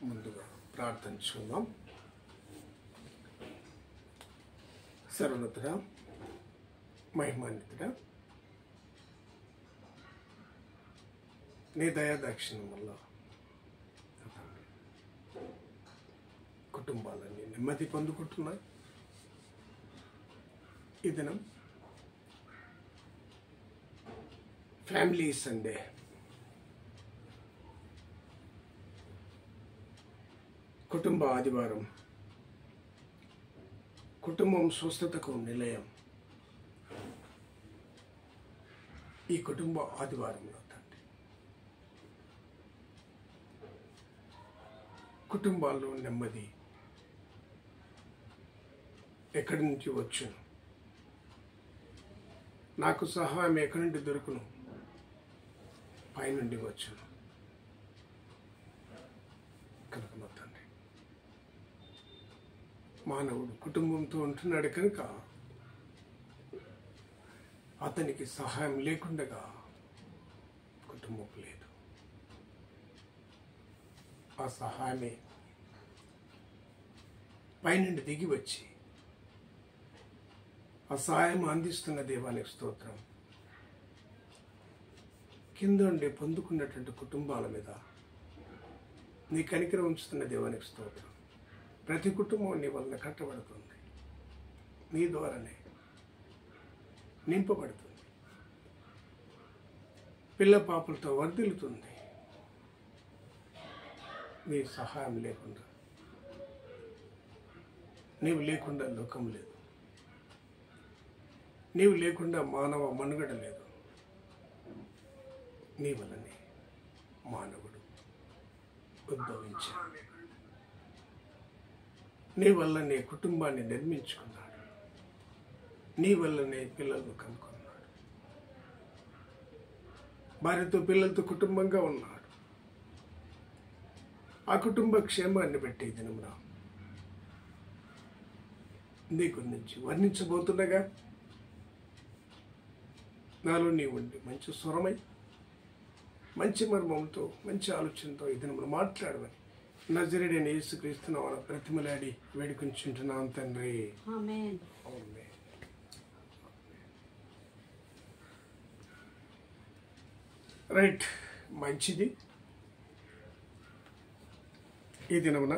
ముందుగా ప్రార్థించుకుందాం. సర్వోన్నతుడా, మహిమాన్వితుడా, నీ దయాదాక్షిణ్యం వల్ల కుటుంబాలన్నీ నెమ్మది పొందుకుంటున్నాయి. ఈ దినం ఫ్యామిలీ సండే. కుటుంబ ఆదివారం, కుటుంబం స్వస్థతకు నిలయం. ఈ కుటుంబ ఆదివారంలో తండ్రి కుటుంబాల్లో నెమ్మది ఎక్కడి నుంచి వచ్చును? నాకు సహాయం ఎక్కడి నుండి దొరుకును? పైనుండి వచ్చును. కనుక మా తండ్రి, మానవుడు కుటుంబంతో ఉంటున్నాడు కనుక అతనికి సహాయం లేకుండా కుటుంబం లేదు. ఆ సహాయమే పైనుండి దిగి వచ్చి ఆ సహాయం అందిస్తున్న దేవానికి స్తోత్రం. కింద ఉండి పొందుకున్నటువంటి కుటుంబాల మీద నీ కనికరం ఉంచుతున్న దేవానికి స్తోత్రం. ప్రతి కుటుంబం నీ వలన కట్టబడుతుంది, నీ ద్వారానే నింపబడుతుంది, పిల్ల పాపలతో వర్ధిల్లుతుంది. నీ సహాయం లేకుండా, నీవు లేకుండా లోకం లేదు, నీవు లేకుండా మానవ మనుగడ లేదు. నీ వల్లనే మానవుడు ఉద్భవించాడు, నీ వల్లనే కుటుంబాన్ని నిర్మించుకున్నాడు, నీ వల్లనే పిల్లలను కనుక్కున్నాడు, భార్యతో పిల్లలతో కుటుంబంగా ఉన్నాడు. ఆ కుటుంబ క్షేమాన్ని బట్టి దినమున నీ గురించి వర్ణించబోతుండగా నాలో నీ ఉండి మంచి స్వరమై మంచి మర్మంతో మంచి ఆలోచనతో ఈ దినమున మాట్లాడమని నజరేయుడైన యేసుక్రీస్తు నామమున బ్రతిమలాడి వేడుకొంచుంటున్నాం తండ్రి. ఆమేన్. ఆమేన్. రైట్, మంచిది. ఈ దినమున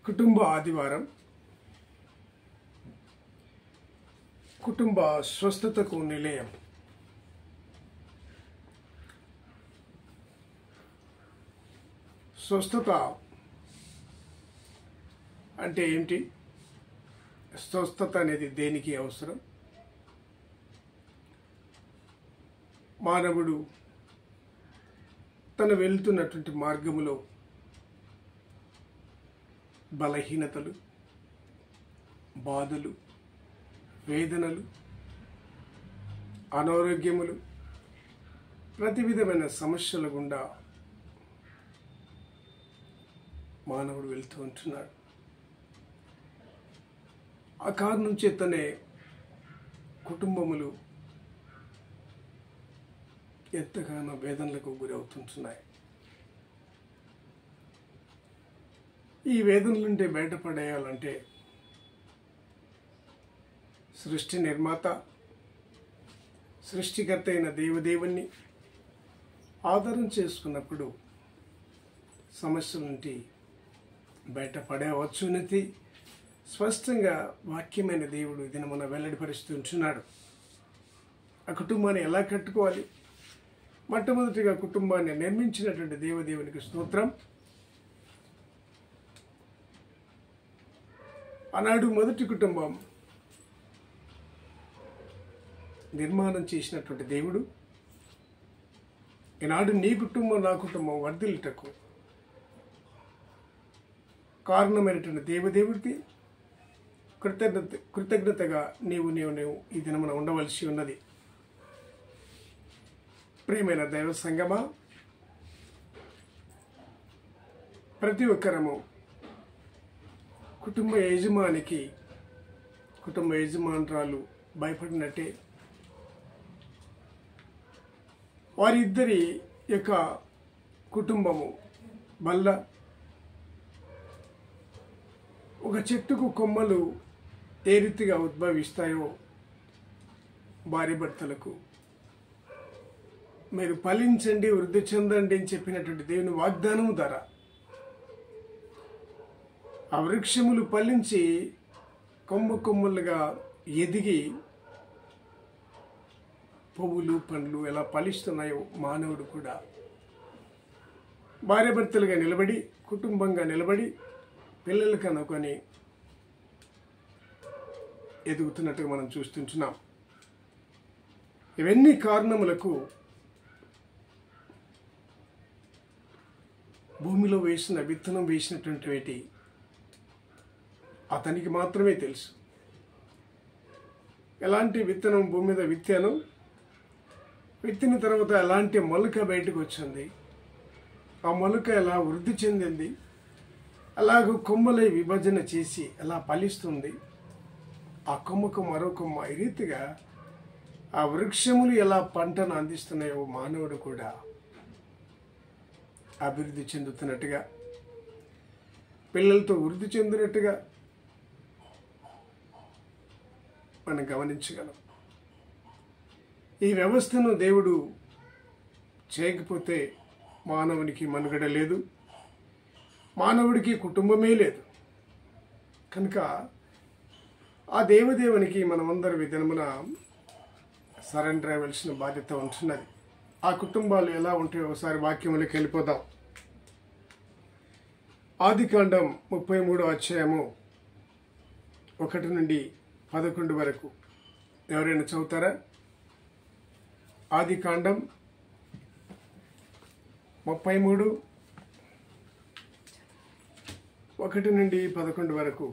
కుటుంబ ఆదివారం, కుటుంబ స్వస్థతకు నిలయం. స్వస్థత అంటే ఏంటి? స్వస్థత అనేది దేనికి అవసరం? మానవుడు తను వెళ్తున్నటువంటి మార్గములో బలహీనతలు, బాధలు, వేదనలు, అనారోగ్యములు, ప్రతి విధమైన సమస్యల గుండా మానవుడు వెళ్తూ ఉంటున్నాడు. ఆ కారణం చేతనే కుటుంబములు ఎంతగానో వేదనలకు గురవుతుంటున్నాయి. ఈ వేదనల నుండి బయటపడేయాలంటే సృష్టి నిర్మాత, సృష్టికర్త అయిన దేవదేవుణ్ణి ఆధారం చేసుకున్నప్పుడు సమస్యల నుండి బయటపడవచ్చునది స్పష్టంగా వాక్యమైన దేవుడు దినమున వెల్లడిపరుస్తూ ఉంటున్నాడు. ఆ కుటుంబాన్ని ఎలా కట్టుకోవాలి? మొట్టమొదటిగా కుటుంబాన్ని నిర్మించినటువంటి దేవదేవునికి స్తోత్రం. ఆనాడు మొదటి కుటుంబం నిర్మాణం చేసినటువంటి దేవుడు ఈనాడు నీ కుటుంబం నా కుటుంబం వర్ధిల్లుటకు కారణమైనటువంటి దేవదేవుడికి కృతజ్ఞతగా నీవు ఈ దినమున ఉండవలసి ఉన్నది. ప్రియమైన దైవ సంగమా, ప్రతి ఒక్కరము కుటుంబ యజమానికి, కుటుంబ యజమానురాలు భయపడినట్టే వారిద్దరి యొక్క కుటుంబము బల్ల, ఒక చెట్టుకు కొమ్మలు ఏ రీతిగా ఉద్భవిస్తాయో భార్యాభర్తలకు మీరు ఫలించండి, వృద్ధి చెందండి అని చెప్పినటువంటి దేవుని వాగ్దానము ద్వారా ఆ వృక్షములు ఫలించి కొమ్మలుగా ఎదిగి పువ్వులు పండ్లు ఎలా ఫలిస్తున్నాయో మానవుడు కూడా భార్యాభర్తలుగా నిలబడి, కుటుంబంగా నిలబడి, పిల్లలు కనుకొని ఎదుగుతున్నట్టుగా మనం చూస్తుంటున్నాం. ఇవన్నీ కారణములకు భూమిలో వేసిన విత్తనం వేసినటువంటి అతనికి మాత్రమే తెలుసు. ఎలాంటి విత్తనం భూమి మీద విత్తాను, విత్తిన తర్వాత ఎలాంటి మొలక బయటకు వచ్చింది, ఆ మొలక ఎలా వృద్ధి చెందింది, అలాగూ కొమ్మలై విభజన చేసి ఎలా ఫలిస్తుంది, ఆ కొమ్మకు మరో కొమ్మ, ఈ రీతిగా ఆ వృక్షములు ఎలా పంటను అందిస్తున్నాయో మానవుడు కూడా అభివృద్ధి చెందుతున్నట్టుగా, పిల్లలతో వృద్ధి చెందినట్టుగా మనం గమనించగలం. ఈ వ్యవస్థను దేవుడు చేయకపోతే మానవునికి మనుగడ లేదు, మానవుడికి కుటుంబమే లేదు. కనుక ఆ దేవదేవునికి మనమందరం ఈ దినమున సరెండర్ అవ్వాల్సిన బాధ్యత ఉంటున్నది. ఆ కుటుంబాలు ఎలా ఉంటాయో ఒకసారి వాక్యములకు వెళ్ళిపోదాం. ఆదికాండం 33వ అధ్యాయము 1 నుండి 11 వరకు ఎవరైనా చదువుతారా? ఆదికాండం 33 1 నుండి 11 వరకు.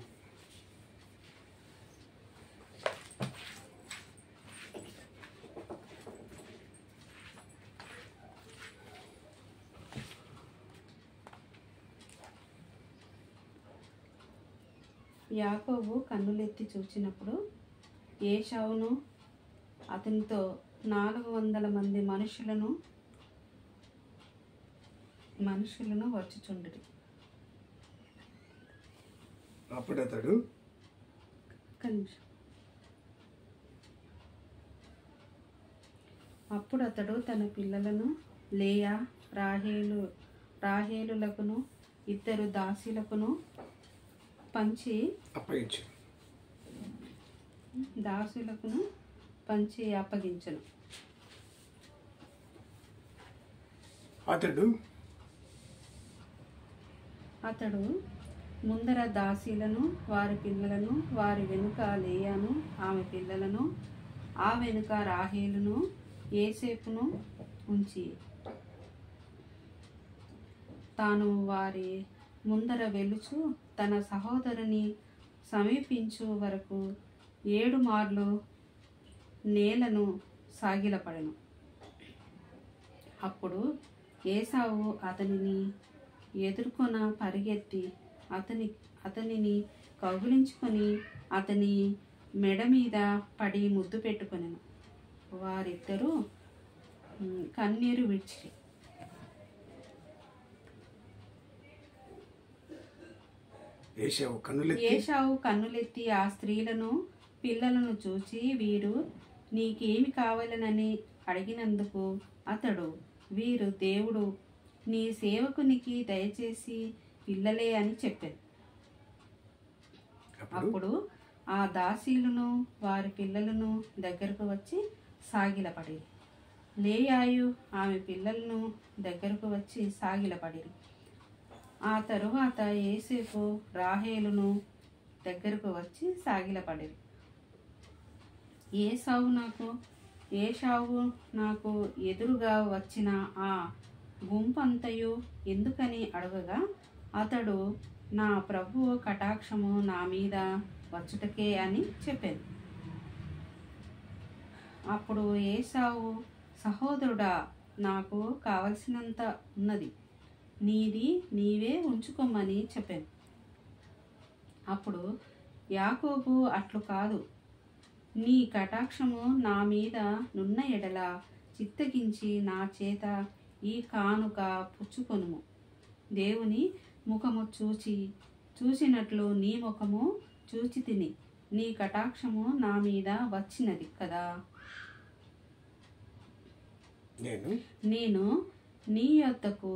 యాకోబు కన్నులెత్తి చూచినప్పుడు ఏశావును అతనితో 400 మంది మనుషులను వచ్చుచుండిరి. అప్పుడు అతడు తన పిల్లలను లేయా, రాహేలులకును 2 దాసీలకును పంచి అప్పగించను. అతడు ముందర దాసీలను, వారి పిల్లలను, వారి వెనుక లేయాను ఆమె పిల్లలను, ఆ వెనుక రాహేలును యోసేపును ఉంచి తాను వారి ముందర వెలుచు తన సహోదరుని సమీపించు వరకు 7 మార్లు నేలను సాగిలపడెను. అప్పుడు ఏశావు అతనిని ఎదుర్కొన పరిగెత్తి అతనిని కౌగిలించుకొని అతని మెడ మీద పడి ముద్దు పెట్టుకొనెను. వారిద్దరూ కన్నీరు విడిచిరి. ఏశావు కన్నులెత్తి ఆ స్త్రీలను పిల్లలను చూచి, వీరు నీకేమి కావాలనని అడిగినందుకు అతడు, వీరు దేవుడు నీ సేవకునికి దయచేసి పిల్లలే అని చెప్పాను. అప్పుడు ఆ దాసీలను వారి పిల్లలను దగ్గరకు వచ్చి సాగిలపడి, లేయాయు ఆమె పిల్లలను దగ్గరకు వచ్చి సాగిలపడిరి. ఆ తరువాత యోసేపు రాహేలును దగ్గరకు వచ్చి సాగిలపడిరి. ఏశావు నాకు ఎదురుగా వచ్చిన ఆ గుంపంతయు ఎందుకని అడగగా అతడు, నా ప్రభువు కటాక్షము నా మీద వచ్చుటకే అని చెప్పాను. అప్పుడు ఏశావు, సహోదరుడా, నాకు కావలసినంత ఉన్నది, నీది నీవే ఉంచుకోమని చెప్పాను. అప్పుడు యాకోబు, అట్లు కాదు, నీ కటాక్షము నా మీద నున్న ఎడల చిత్తగించి నా చేత ఈ కానుక పుచ్చుకొనుము. దేవుని ముఖము చూసినట్లు నీ ముఖము చూచి తిని, నీ కటాక్షము నా మీద వచ్చినది కదా. నేను నీ యొద్దకు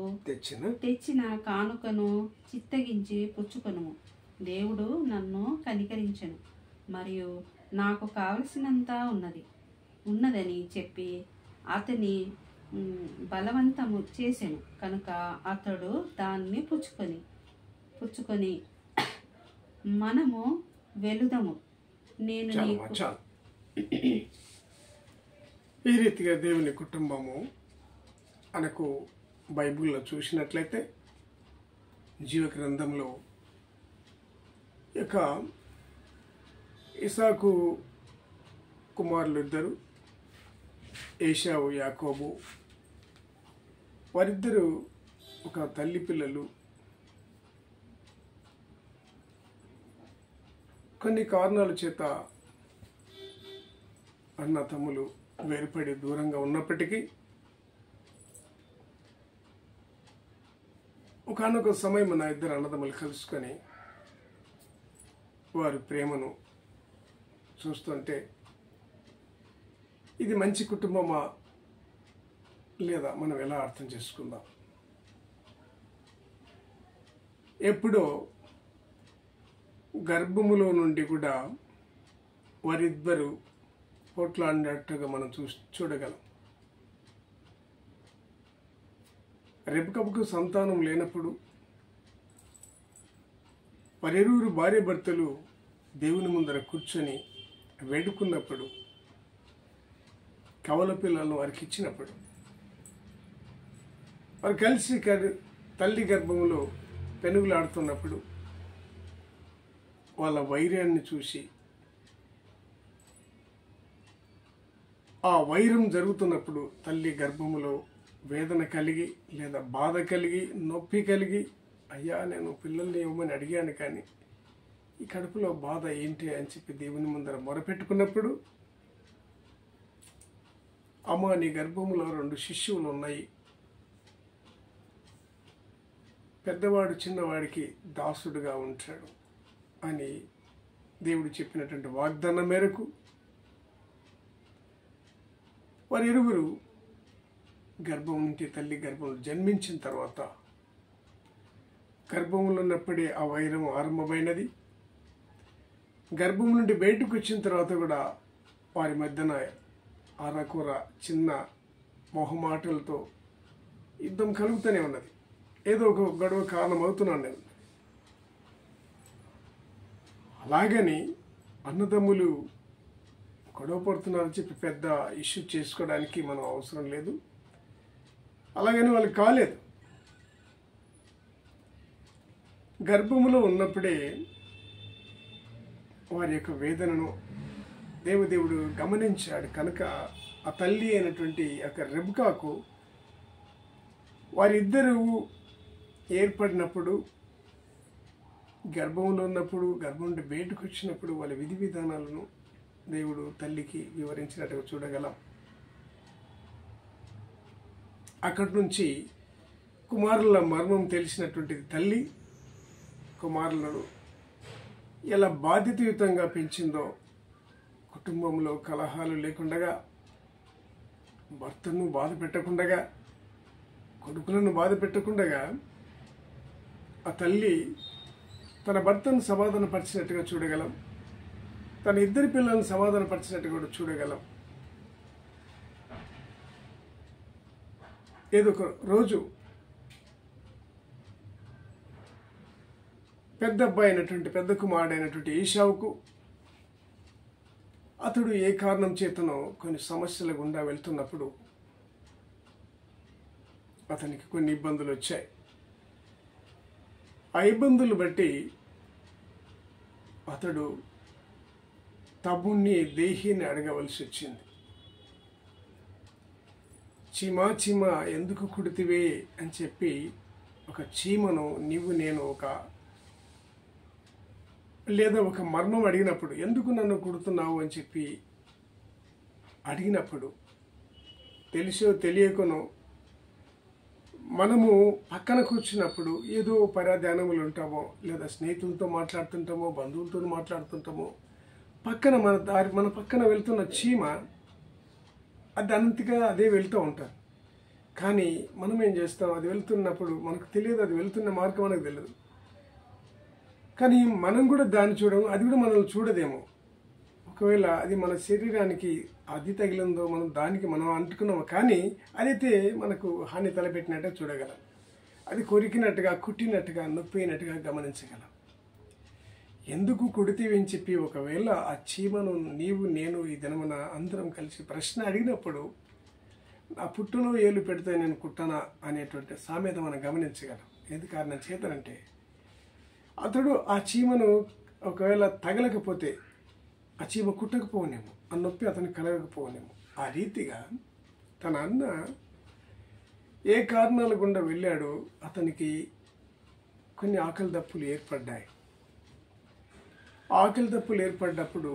తెచ్చిన కానుకను చిత్తగించి పుచ్చుకొను. దేవుడు నన్ను కనికరించెను, మరియు నాకు కావలసినంత ఉన్నదని చెప్పి అతని బలవంతము చేసెను. కనుక అతడు దాన్ని పుచ్చుకొని మనము వెలుదము, నేను నీకు. ఈ రీతిగా దేవుని కుటుంబము మనకు బైబిల్లో చూసినట్లయితే జీవ గ్రంథంలో ఇక ఇసాకు కుమారులు ఇద్దరు, ఏశావు యాకోబు, వారిద్దరూ ఒక తల్లి పిల్లలు. కొన్ని కారణాల చేత అన్న తమ్ములు వేరుపడి దూరంగా ఉన్నప్పటికీ ఒకానొక సమయం నా ఇద్దరు అన్నదమ్ములు కలుసుకొని వారి ప్రేమను చూస్తుంటే ఇది మంచి కుటుంబమా లేదా మనం ఎలా అర్థం చేసుకుందాం. ఎప్పుడో గర్భములో నుండి కూడా వారిద్దరూ పోట్లాడినట్టుగా మనం చూడగలం. రెబెక్కకు సంతానం లేనప్పుడు వారిరువురు భార్య భర్తలు దేవుని ముందర కూర్చొని వేడుకున్నప్పుడు, కవల పిల్లలను వారికి ఇచ్చినప్పుడు, వారు కలిసి తల్లి గర్భంలో పెనుగులాడుతున్నప్పుడు వాళ్ళ వైర్యాన్ని చూసి, ఆ వైరం జరుగుతున్నప్పుడు తల్లి గర్భములో వేదన కలిగి లేదా బాధ కలిగి నొప్పి కలిగి, అయ్యా నేను పిల్లల్ని ఇవ్వమని అడిగాను కానీ ఈ కడుపులో బాధ ఏంటి అని చెప్పి దేవుని ముందర మొరపెట్టుకున్నప్పుడు, అమ్మ నీ గర్భంలో 2 శిశువులు ఉన్నాయి, పెద్దవాడు చిన్నవాడికి దాసుడుగా ఉంటాడు అని దేవుడు చెప్పినటువంటి వాగ్దానం మేరకు వారిరువురు గర్భం నుండి తల్లి గర్భంలో జన్మించిన తర్వాత గర్భంలో ఉన్నప్పుడే ఆ వైరం ఆరంభమైనది. గర్భం నుండి బయటకు వచ్చిన తర్వాత కూడా వారి మధ్యన అరకొర చిన్న మొహమాటలతో యుద్ధం కలుగుతూనే ఉన్నది. ఏదో ఒక గొడవ కారణమవుతున్నాను నేను. అలాగని అన్నదమ్ములు గొడవ పడుతున్నారని చెప్పి పెద్ద ఇష్యూ చేసుకోవడానికి మనం అవసరం లేదు. అలాగని వాళ్ళకి కాలేదు. గర్భములో ఉన్నప్పుడే వారి యొక్క వేదనను దేవదేవుడు గమనించాడు. కనుక ఆ తల్లి అయినటువంటి రెబెక్కకు వారిద్దరూ ఏర్పడినప్పుడు, గర్భంలో ఉన్నప్పుడు, గర్భం నుండి బయటకు వచ్చినప్పుడు వాళ్ళ విధి విధానాలను దేవుడు తల్లికి వివరించినట్టుగా చూడగలం. అక్కడి నుంచి కుమారుల మర్మం తెలిసినటువంటిది తల్లి కుమారులను ఎలా బాధ్యతయుతంగా పెంచిందో, కుటుంబంలో కలహాలు లేకుండగా, భర్తను బాధ పెట్టకుండగా, కొడుకులను బాధ పెట్టకుండగా ఆ తల్లి తన భర్తను సమాధానపరిచినట్టుగా చూడగలం. తన 2 పిల్లలను సమాధానపరిచినట్టుగా కూడా చూడగలం. ఏదో ఒక రోజు పెద్ద కుమారుడైనటువంటి ఏశావుకు అతడు ఏ కారణం చేతనో కొన్ని సమస్యల గుండా వెళ్తున్నప్పుడు అతనికి కొన్ని ఇబ్బందులు వచ్చాయి. ఆ ఇబ్బందులు బట్టి అతడు తమ్ముణ్ణి దేహిని అడగవలసి వచ్చింది. చీమా ఎందుకు కుడితివే అని చెప్పి ఒక చీమను నేను ఒక మర్మం అడిగినప్పుడు, ఎందుకు నన్ను కుడుతున్నావు అని చెప్పి అడిగినప్పుడు, తెలిసో తెలియకనో మనము పక్కన కూర్చున్నప్పుడు ఏదో పరాధ్యానములు ఉంటామో, లేదా స్నేహితులతో మాట్లాడుతుంటామో, బంధువులతో మాట్లాడుతుంటామో, మన పక్కన వెళ్తున్న చీమ అది అంతగా అదే వెళ్తూ ఉంటారు. కానీ మనం ఏం చేస్తాం, అది వెళ్తున్నప్పుడు మనకు తెలియదు, అది వెళ్తున్న మార్గం మనకు తెలియదు. కానీ మనం కూడా దాన్ని చూడము, అది కూడా మనల్ని చూడదేమో. ఒకవేళ అది మన శరీరానికి అది తగిలిందో దానికి మనం అంటుకున్నాము, కానీ అదైతే మనకు హాని తలపెట్టినట్టే చూడగలం. అది కొరికినట్టుగా, కుట్టినట్టుగా, నొప్పినట్టుగా గమనించగలం. ఎందుకు కొడితేవని చెప్పి ఒకవేళ ఆ చీమను నీవు నేను ఈ దినమున అందరం కలిసి ప్రశ్న అడిగినప్పుడు, నా పుట్టులో ఏలు పెడితే నేను కుట్టనా అనేటువంటి సామెత మనం గమనించగలం. ఎందుకు కారణం చేతనంటే, అతడు ఆ చీమను ఒకవేళ తగలకపోతే ఆ చీమ కుట్టకపోనేమో, ఆ నొప్పి అతనికి కలగకపోనేమో. ఆ రీతిగా తన అన్న ఏ కారణాల గుండా వెళ్ళాడో అతనికి కొన్ని ఆకలి దప్పులు ఏర్పడ్డాయి. ఆకలి దప్పులు ఏర్పడ్డప్పుడు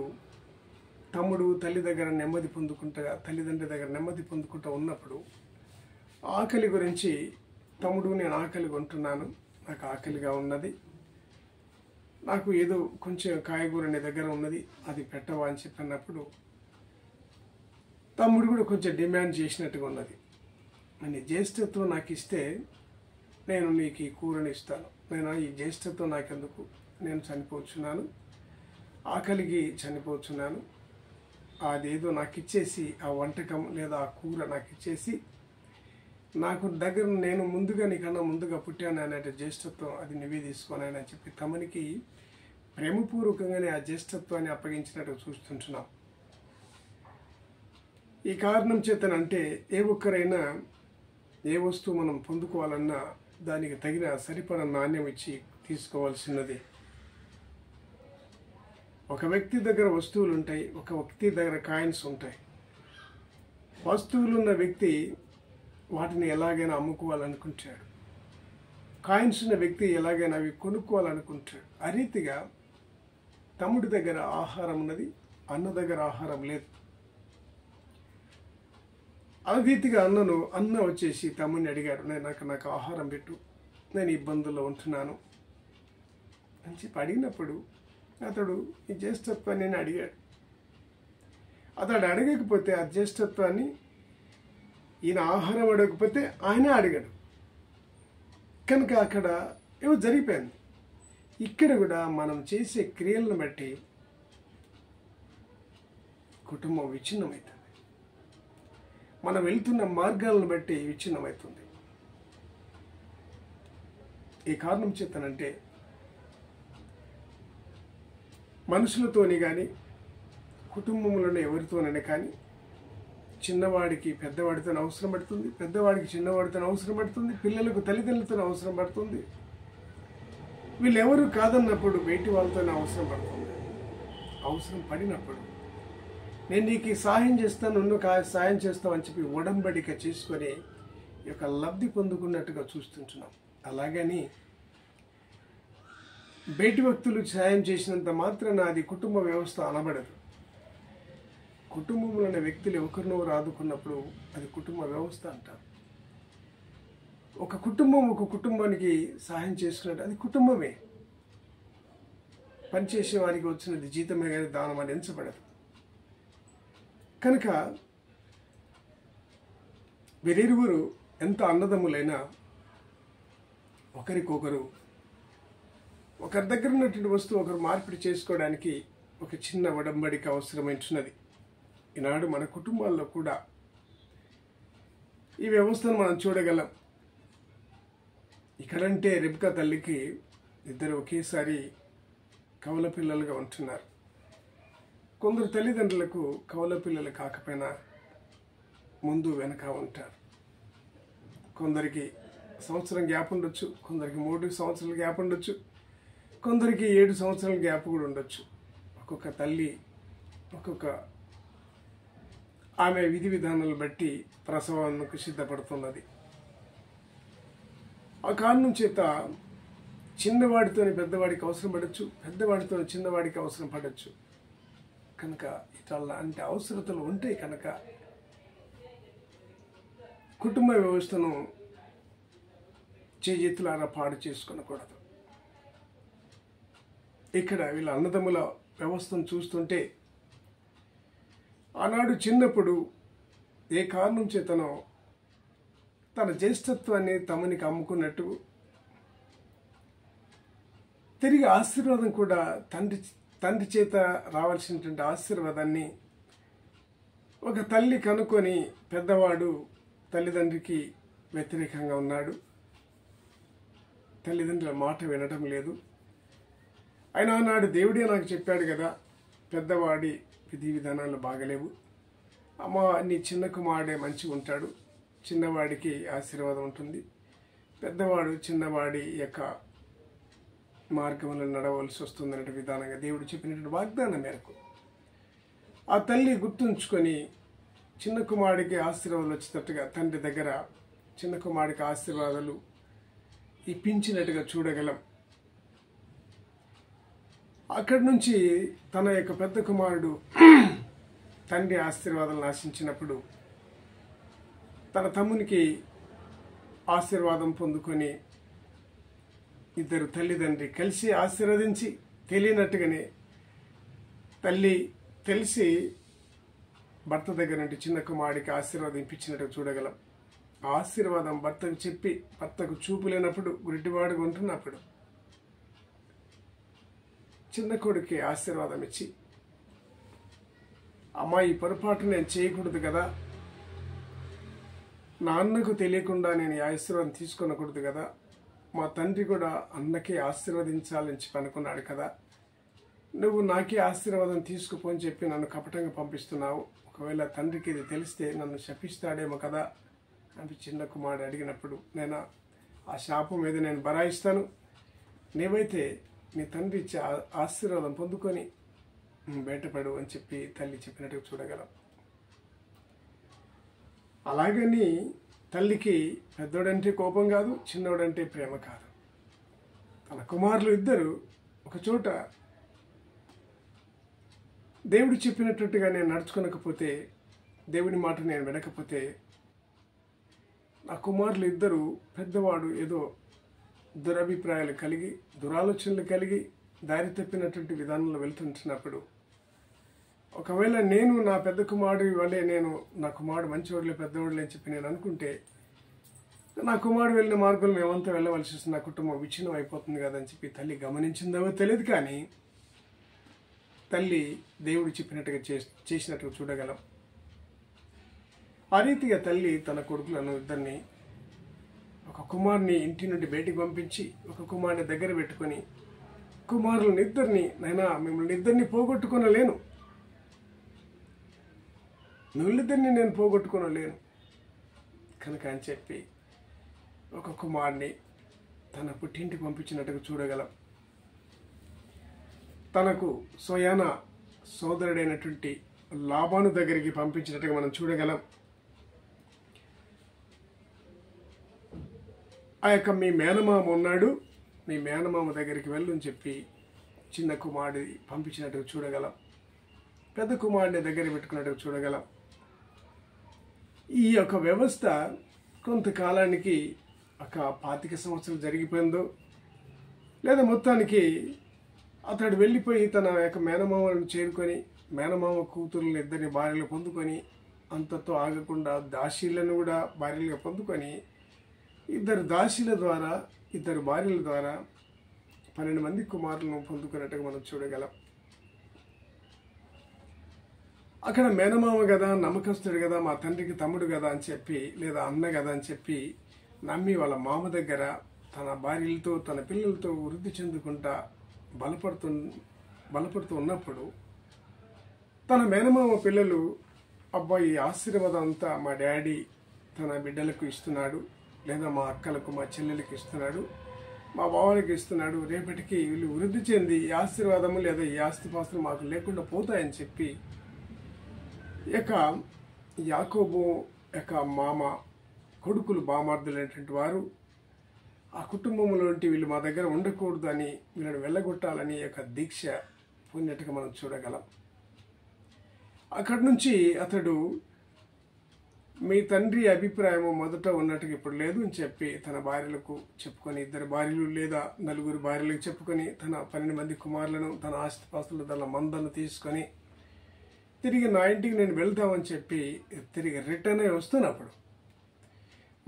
తమ్ముడు తల్లిదండ్రి దగ్గర నెమ్మది పొందుకుంటూ ఉన్నప్పుడు ఆకలి గురించి, తమ్ముడు నేను ఆకలి కొంటున్నాను, నాకు ఆకలిగా ఉన్నది, నాకు ఏదో కొంచెం కాయగూర నీ దగ్గర ఉన్నది, అది పెట్టవా అని చెప్పినప్పుడు తమ్ముడు కూడా కొంచెం డిమాండ్ చేసినట్టుగా ఉన్నది. నీ జ్యేష్ఠత్వం నాకు ఇస్తే నేను నీకు ఈ కూరని ఇస్తాను, నేను ఈ జ్యేష్ఠత్వం నాకెందుకు, నేను చనిపోతున్నాను, ఆకలికి చనిపోతున్నాను, అదేదో నాకు ఇచ్చేసి ఆ వంటకం లేదా ఆ కూర నాకు ఇచ్చేసి నాకు దగ్గర నేను నీకన్నా ముందుగా పుట్టాను అనే జ్యేష్ఠత్వం అది నువ్వే తీసుకోనని చెప్పి తమనికి ప్రేమపూర్వకంగానే ఆ జ్యేష్ఠత్వాన్ని అప్పగించినట్టు చూస్తుంటున్నాం. ఈ కారణం చేతనంటే ఏ ఒక్కరైనా ఏ వస్తువు మనం పొందుకోవాలన్నా దానికి తగిన సరిపడ నాణ్యం ఇచ్చి తీసుకోవాల్సినది. ఒక వ్యక్తి దగ్గర వస్తువులు ఉంటాయి, ఒక వ్యక్తి దగ్గర కాయిన్స్ ఉంటాయి. వస్తువులు ఉన్న వ్యక్తి వాటిని ఎలాగైనా అమ్ముకోవాలనుకుంటాడు, కాయిన్స్ ఉన్న వ్యక్తి ఎలాగైనా అవి కొనుక్కోవాలనుకుంటాడు. ఆ రీతిగా తమ్ముడి దగ్గర ఆహారం ఉన్నది, అన్న దగ్గర ఆహారం లేదు. ఆ రీతిగా అన్న వచ్చేసి తమ్ముడిని అడిగాడు, నాకు ఆహారం పెట్టు, నేను ఇబ్బందుల్లో ఉంటున్నాను అని చెప్పి అడిగినప్పుడు అతడు ఈ జ్యేష్ఠత్వాన్ని అడిగాడు. అతడు అడగకపోతే ఆ జ్యేష్ఠత్వాన్ని ఈయన ఆహారం అడగకపోతే ఆయనే అడిగాడు కనుక అక్కడ ఏమో జరిగిపోయింది. ఇక్కడ కూడా మనం చేసే క్రియలను బట్టి కుటుంబం విచ్ఛిన్నమవుతుంది, మనం వెళ్తున్న మార్గాలను బట్టి విచ్ఛిన్నమవుతుంది. ఈ కారణం చేతనంటే మనుషులతోని కానీ కుటుంబంలోనే ఎవరితోనైనా కానీ చిన్నవాడికి పెద్దవాడితో అవసరం పడుతుంది, పెద్దవాడికి చిన్నవాడితో అవసరం పడుతుంది, పిల్లలకు తల్లిదండ్రులతో అవసరం పడుతుంది. వీళ్ళెవరు కాదన్నప్పుడు బయటి వాళ్ళతోనే అవసరం పడుతుంది. అవసరం పడినప్పుడు నేను నీకు సహాయం చేస్తాను, నువ్వు సహాయం చేస్తావు అని చెప్పి ఒడంబడిక చేసుకొని ఈ యొక్క లబ్ధి పొందుకున్నట్టుగా చూస్తుంటున్నాం. అలాగని బయటి వ్యక్తులు సహాయం చేసినంత మాత్రాన అది కుటుంబ వ్యవస్థ అనబడదు. కుటుంబంలోని వ్యక్తులు ఒకరినొకరు ఆదుకున్నప్పుడు అది కుటుంబ వ్యవస్థ అంటారు. ఒక కుటుంబం ఒక కుటుంబానికి సహాయం చేసుకున్నట్టు అది కుటుంబమే. పనిచేసే వారికి వచ్చినది జీతమే కానీ దానం అని ఎంచబడదు. కనుక వీరిరువురు ఎంత అన్నదమ్ములైనా ఒకరికొకరు ఒకరి దగ్గర ఉన్నటువంటి వస్తువు ఒకరు మార్పిడి చేసుకోవడానికి ఒక చిన్న ఒడంబడిక అవసరమైనది. ఈనాడు మన కుటుంబాల్లో కూడా ఈ వ్యవస్థను మనం చూడగలం. ఇక్కడంటే రెబ్కా తల్లికి ఇద్దరు ఒకేసారి కవల పిల్లలుగా ఉంటున్నారు. కొందరు తల్లిదండ్రులకు కవల పిల్లలు కాకపోయినా ముందు వెనక ఉంటారు. కొందరికి సంవత్సరం గ్యాప్ ఉండొచ్చు, కొందరికి 3 సంవత్సరాల గ్యాప్ ఉండొచ్చు, కొందరికి 7 సంవత్సరాల గ్యాప్ కూడా ఉండొచ్చు. ఒక్కొక్క తల్లి ఒక్కొక్క ఆమె విధి విధానాలు బట్టి ప్రసవానికి సిద్ధపడుతున్నది. ఆ కారణం చేత చిన్నవాడితో పెద్దవాడికి అవసరం పడవచ్చు, పెద్దవాడితో చిన్నవాడికి అవసరం పడవచ్చు. కనుక ఇట్లా అంటే అవసరతలు ఉంటాయి. కనుక కుటుంబ వ్యవస్థను చేతులారా పాడు చేసుకొనకూడదు. ఇక్కడ వీళ్ళ అన్నదమ్ముల వ్యవస్థను చూస్తుంటే ఆనాడు చిన్నప్పుడు ఏ కారణం చేతనో తన జ్యేష్ఠత్వాన్ని తమ్మునికి అమ్ముకున్నట్టు తిరిగి ఆశీర్వాదం కూడా తండ్రి చేత రావాల్సినటువంటి ఆశీర్వాదాన్ని ఒక తల్లి కనుక్కొని పెద్దవాడు తల్లిదండ్రికి వ్యతిరేకంగా ఉన్నాడు. తల్లిదండ్రుల మాట వినటం లేదు. అయినా నాడు దేవుడే నాకు చెప్పాడు కదా, పెద్దవాడి విధి విధానాలు బాగలేవు, అమ్మ నీ చిన్న కుమారుడే మంచిగా ఉంటాడు, చిన్నవాడికి ఆశీర్వాదం ఉంటుంది, పెద్దవాడు చిన్నవాడి యొక్క మార్గంలో నడవలసి వస్తుందనే విధానంగా దేవుడు చెప్పినటువంటి వాగ్దానం మేరకు ఆ తల్లి గుర్తుంచుకొని చిన్న కుమారుడికి ఆశీర్వాదాలు వచ్చేటట్టుగా తండ్రి దగ్గర చిన్న కుమారుడికి ఆశీర్వాదాలు ఇప్పించినట్టుగా చూడగలం. అక్కడి నుంచి తన యొక్క పెద్ద కుమారుడు తండ్రి ఆశీర్వాదాలను ఆశించినప్పుడు తన తమ్మునికి ఆశీర్వాదం పొందుకొని ఇద్దరు తల్లిదండ్రి కలిసి ఆశీర్వదించి తెలియనట్టుగానే తల్లి తెలిసి భర్త దగ్గర నుండి చిన్న కుమారుడికి ఆశీర్వాదం ఇప్పించినట్టు చూడగలం. ఆ ఆశీర్వాదం భర్తకు చెప్పి భర్తకు చూపు లేనప్పుడు గుడ్డివాడుగా ఉంటున్నప్పుడు చిన్న కొడుకు ఆశీర్వాదం ఇచ్చి, అమ్మా ఈ పొరపాటు నేను చేయకూడదు కదా, నా అన్నకు తెలియకుండా నేను ఈ ఆశీర్వాదం తీసుకొనకూడదు కదా, మా తండ్రి కూడా అన్నకే ఆశీర్వదించాలని చెప్పి అనుకున్నాడు కదా, నువ్వు నాకే ఆశీర్వాదం తీసుకుపోని చెప్పి నన్ను కపటంగా పంపిస్తున్నావు, ఒకవేళ తండ్రికి ఇది తెలిస్తే నన్ను శపిస్తాడేమో కదా అని చిన్న కుమారుడు అడిగినప్పుడు, నేను ఆ శాపం మీద నేను బరాయిస్తాను, నీవైతే నీ తండ్రి ఇచ్చే ఆశీర్వాదం పొందుకొని బయటపడు అని చెప్పి తల్లి చెప్పినట్టుగా చూడగలం. అలాగని తల్లికి పెద్దోడంటే కోపం కాదు, చిన్నోడంటే ప్రేమ కాదు. తన కుమారులు ఇద్దరు ఒక చోట దేవుడు చెప్పినట్టుగా నేను నడుచుకోనకపోతే, దేవుని మాట నేను వినకపోతే, నా కుమారులు ఇద్దరు పెద్దవాడు ఏదో దురభిప్రాయాలు కలిగి దురాలోచనలు కలిగి దారి తప్పినటువంటి విధానంలో వెళ్తుంటున్నప్పుడు, ఒకవేళ నేను నా పెద్ద కుమారుడు వల్లే నేను నా కుమారుడు మంచివాడులే పెద్దవాడులే అని చెప్పి నేను అనుకుంటే, నా కుమారుడు వెళ్ళిన మార్గంలో మేమంతా వెళ్ళవలసి వస్తుంది, నా కుటుంబం విచ్ఛిన్నం అయిపోతుంది కదని చెప్పి తల్లి గమనించిందో తెలియదు. కానీ తల్లి దేవుడు చెప్పినట్టుగా చేసినట్టుగా చూడగలం. ఆ రీతిగా తల్లి తన కొడుకులను ఇద్దరిని, ఒక కుమారుని ఇంటి నుండి బయటికి పంపించి ఒక కుమారుని దగ్గర పెట్టుకొని, కుమారులను ఇద్దరిని, నైనా మిమ్మల్ని ఇద్దరిని పోగొట్టుకొనలేను, నువ్వులిద్దరిని నేను పోగొట్టుకొనలేను కనుక అని చెప్పి ఒక కుమారుని తన పుట్టింటికి పంపించినట్టుగా చూడగలం. తనకు స్వయాన సోదరుడైనటువంటి లాబాను దగ్గరికి పంపించినట్టుగా మనం చూడగలం. ఆ యొక్క మీ మేనమామ ఉన్నాడు, మీ మేనమామ దగ్గరికి వెళ్ళు అని చెప్పి చిన్న కుమారుడి పంపించినట్టుగా చూడగలం. పెద్ద కుమారుడిని దగ్గర పెట్టుకున్నట్టుగా చూడగలం. ఈ యొక్క వ్యవస్థ కొంతకాలానికి ఒక 25 సంవత్సరాలు జరిగిపోయిందో, లేదా మొత్తానికి అతడు వెళ్ళిపోయి తన యొక్క మేనమామలను చేరుకొని మేనమామ కూతురులను ఇద్దరిని భార్యలు పొందుకొని, అంతతో ఆగకుండా దాసీలను కూడా భార్యలుగా పొందుకొని, ఇద్దరు దాసీల ద్వారా ఇద్దరు భార్యల ద్వారా 12 మంది కుమారులను పొందుకున్నట్టుగా మనం చూడగలం. అక్కడ మేనమామ కదా, నమ్మకస్తుడు కదా, మా తండ్రికి తమ్ముడు కదా అని చెప్పి, లేదా అన్న కదా అని చెప్పి నమ్మి వాళ్ళ మామ దగ్గర తన భార్యలతో తన పిల్లలతో వృద్ధి చెందుకుంటా బలపడుతూ ఉన్నప్పుడు, తన మేనమామ పిల్లలు, అబ్బాయి ఆశీర్వాదం అంతా మా డాడీ తన బిడ్డలకు ఇస్తున్నాడు, లేదా మా అక్కలకు మా చెల్లెలకు ఇస్తున్నాడు, మా బావలకు ఇస్తున్నాడు, రేపటికి వీళ్ళు వృద్ధి చెంది ఈ ఆశీర్వాదము లేదా ఈ ఆస్తిపాస్తులు మాకు లేకుండా పోతాయని చెప్పి యాకోబు యొక్క మామ కొడుకులు బామార్దులైనటువంటి వారు ఆ కుటుంబంలో వీళ్ళు మా దగ్గర ఉండకూడదు అని వీళ్ళని వెళ్ళగొట్టాలని దీక్ష పొందినట్టుగా మనం చూడగలం. అక్కడి నుంచి అతడు మీ తండ్రి అభిప్రాయము మొదట ఉన్నట్టుగా ఇప్పుడు లేదు అని చెప్పి తన భార్యలకు చెప్పుకొని, 2 భార్యలు లేదా 4 భార్యలకు చెప్పుకొని, తన 12 మంది కుమారులను, తన ఆస్తిపాస్తులు, తన మందను తీసుకొని తిరిగి నా ఇంటికి నేను వెళ్తామని చెప్పి తిరిగి రిటర్న్ అయి వస్తున్నప్పుడు,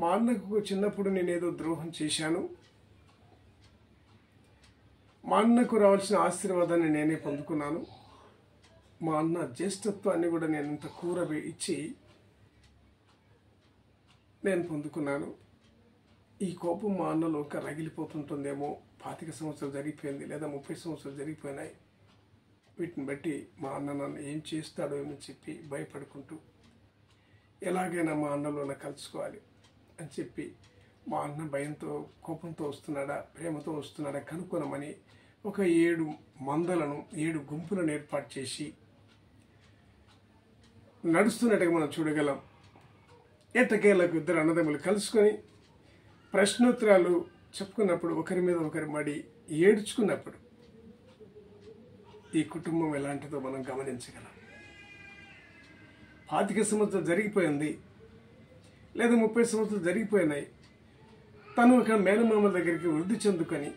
మా అన్నకు చిన్నప్పుడు నేనేదో ద్రోహం చేశాను, మా అన్నకు రావాల్సిన ఆశీర్వాదాన్ని నేనే పొందుకున్నాను, మా అన్న జ్యేష్ఠత్వాన్ని కూడా నేను ఇంత ఇచ్చి నేను పొందుకున్నాను. ఈ కోపం మా అన్నలో రగిలిపోతుంటుందేమో. 25 సంవత్సరాలు జరిగిపోయింది, లేదా 30 సంవత్సరాలు జరిగిపోయినాయి. వీటిని బట్టి మా అన్న నన్ను ఏం చేస్తాడో అని చెప్పి భయపడుకుంటూ, ఎలాగైనా మా అన్నలో కలుసుకోవాలి అని చెప్పి, మా అన్న భయంతో కోపంతో వస్తున్నాడా ప్రేమతో వస్తున్నాడా కనుక్కొనమని ఒక 7 మందలను 7 గుంపులను ఏర్పాటు చేసి నడుస్తున్నట్టుగా మనం చూడగలం. ఎట్టకేలకు 2 అన్నదమ్ములు కలుసుకొని ప్రశ్నోత్తరాలు చెప్పుకున్నప్పుడు, ఒకరి మీద ఒకరి మడి ఏడ్చుకున్నప్పుడు ఈ కుటుంబం ఎలాంటిదో మనం గమనించగలం. 25 సంవత్సరాలు జరిగిపోయింది, లేదా 30 సంవత్సరాలు జరిగిపోయినాయి. తను ఒక మేనమామ దగ్గరికి వృద్ధి చెందుకొని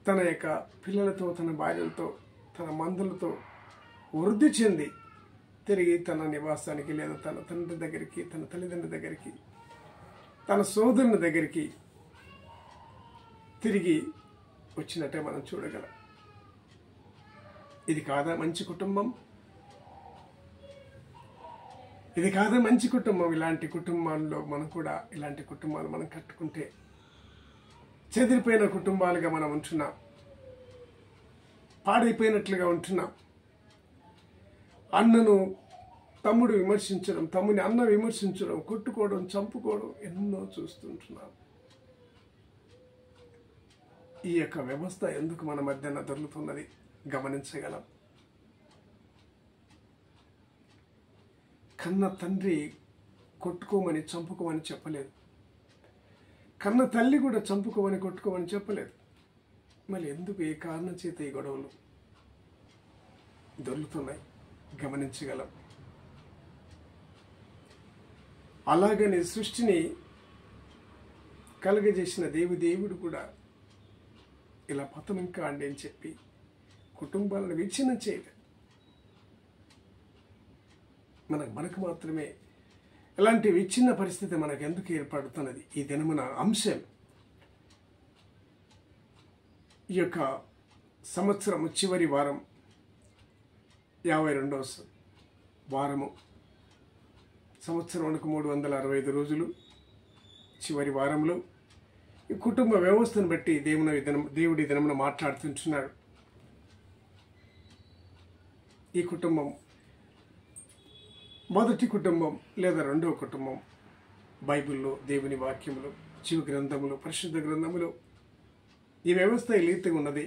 తన యొక్క పిల్లలతో, తన భార్యలతో, తన మందులతో వృద్ధి చెంది తిరిగి తన నివాసానికి, లేదా తన తండ్రి దగ్గరికి, తన తల్లిదండ్రుల దగ్గరికి, తన సోదరుని దగ్గరికి తిరిగి వచ్చినట్టే మనం చూడగలం. ఇది కాదా మంచి కుటుంబం? ఇది కాదా మంచి కుటుంబం? ఇలాంటి కుటుంబాల్లో మనం కూడా, ఇలాంటి కుటుంబాలు మనం కట్టుకుంటే చెదిరిపోయిన కుటుంబాలుగా మనం ఉంటున్నాం, పాడైపోయినట్లుగా ఉంటున్నాం. అన్నను తమ్ముడు విమర్శించడం, తమ్ముని అన్న విమర్శించడం, కొట్టుకోవడం, చంపుకోవడం ఎన్నో చూస్తుంటున్నాం. ఈ యొక్క వ్యవస్థ ఎందుకు మన మధ్యన దొరుకుతున్నది గమనించగలం. కన్న తండ్రి కొట్టుకోమని, చంపుకోమని చెప్పలేదు. కన్న తల్లి కూడా చంపుకోమని, కొట్టుకోమని చెప్పలేదు. మళ్ళీ ఎందుకు, ఏ కారణం చేత ఈ గొడవలు దొరుకుతున్నాయి గమనించగలం. అలాగని సృష్టిని కలుగజేసిన దేవుడు కూడా ఇలా పతనం కాండి అని చెప్పి కుటుంబాలను విచ్ఛిన్నం చేయలేదు. మనకు మాత్రమే ఇలాంటి విచ్ఛిన్న పరిస్థితి మనకు ఎందుకు ఏర్పడుతున్నది? ఈ దినమున అంశం ఈ యొక్క సంవత్సరము చివరి వారం, 52వ వారము. సంవత్సరానికి 365 రోజులు. చివరి వారంలో ఈ కుటుంబ వ్యవస్థను బట్టి దేవుడి దినమున మాట్లాడుతుంటున్నాడు. ఈ కుటుంబం మొదటి కుటుంబం లేదా రెండవ కుటుంబం బైబిల్లో, దేవుని వాక్యంలో, జీవ గ్రంథములో, పరిశుద్ధ గ్రంథములో ఈ వ్యవస్థ ఈ రీతిగా ఉన్నది.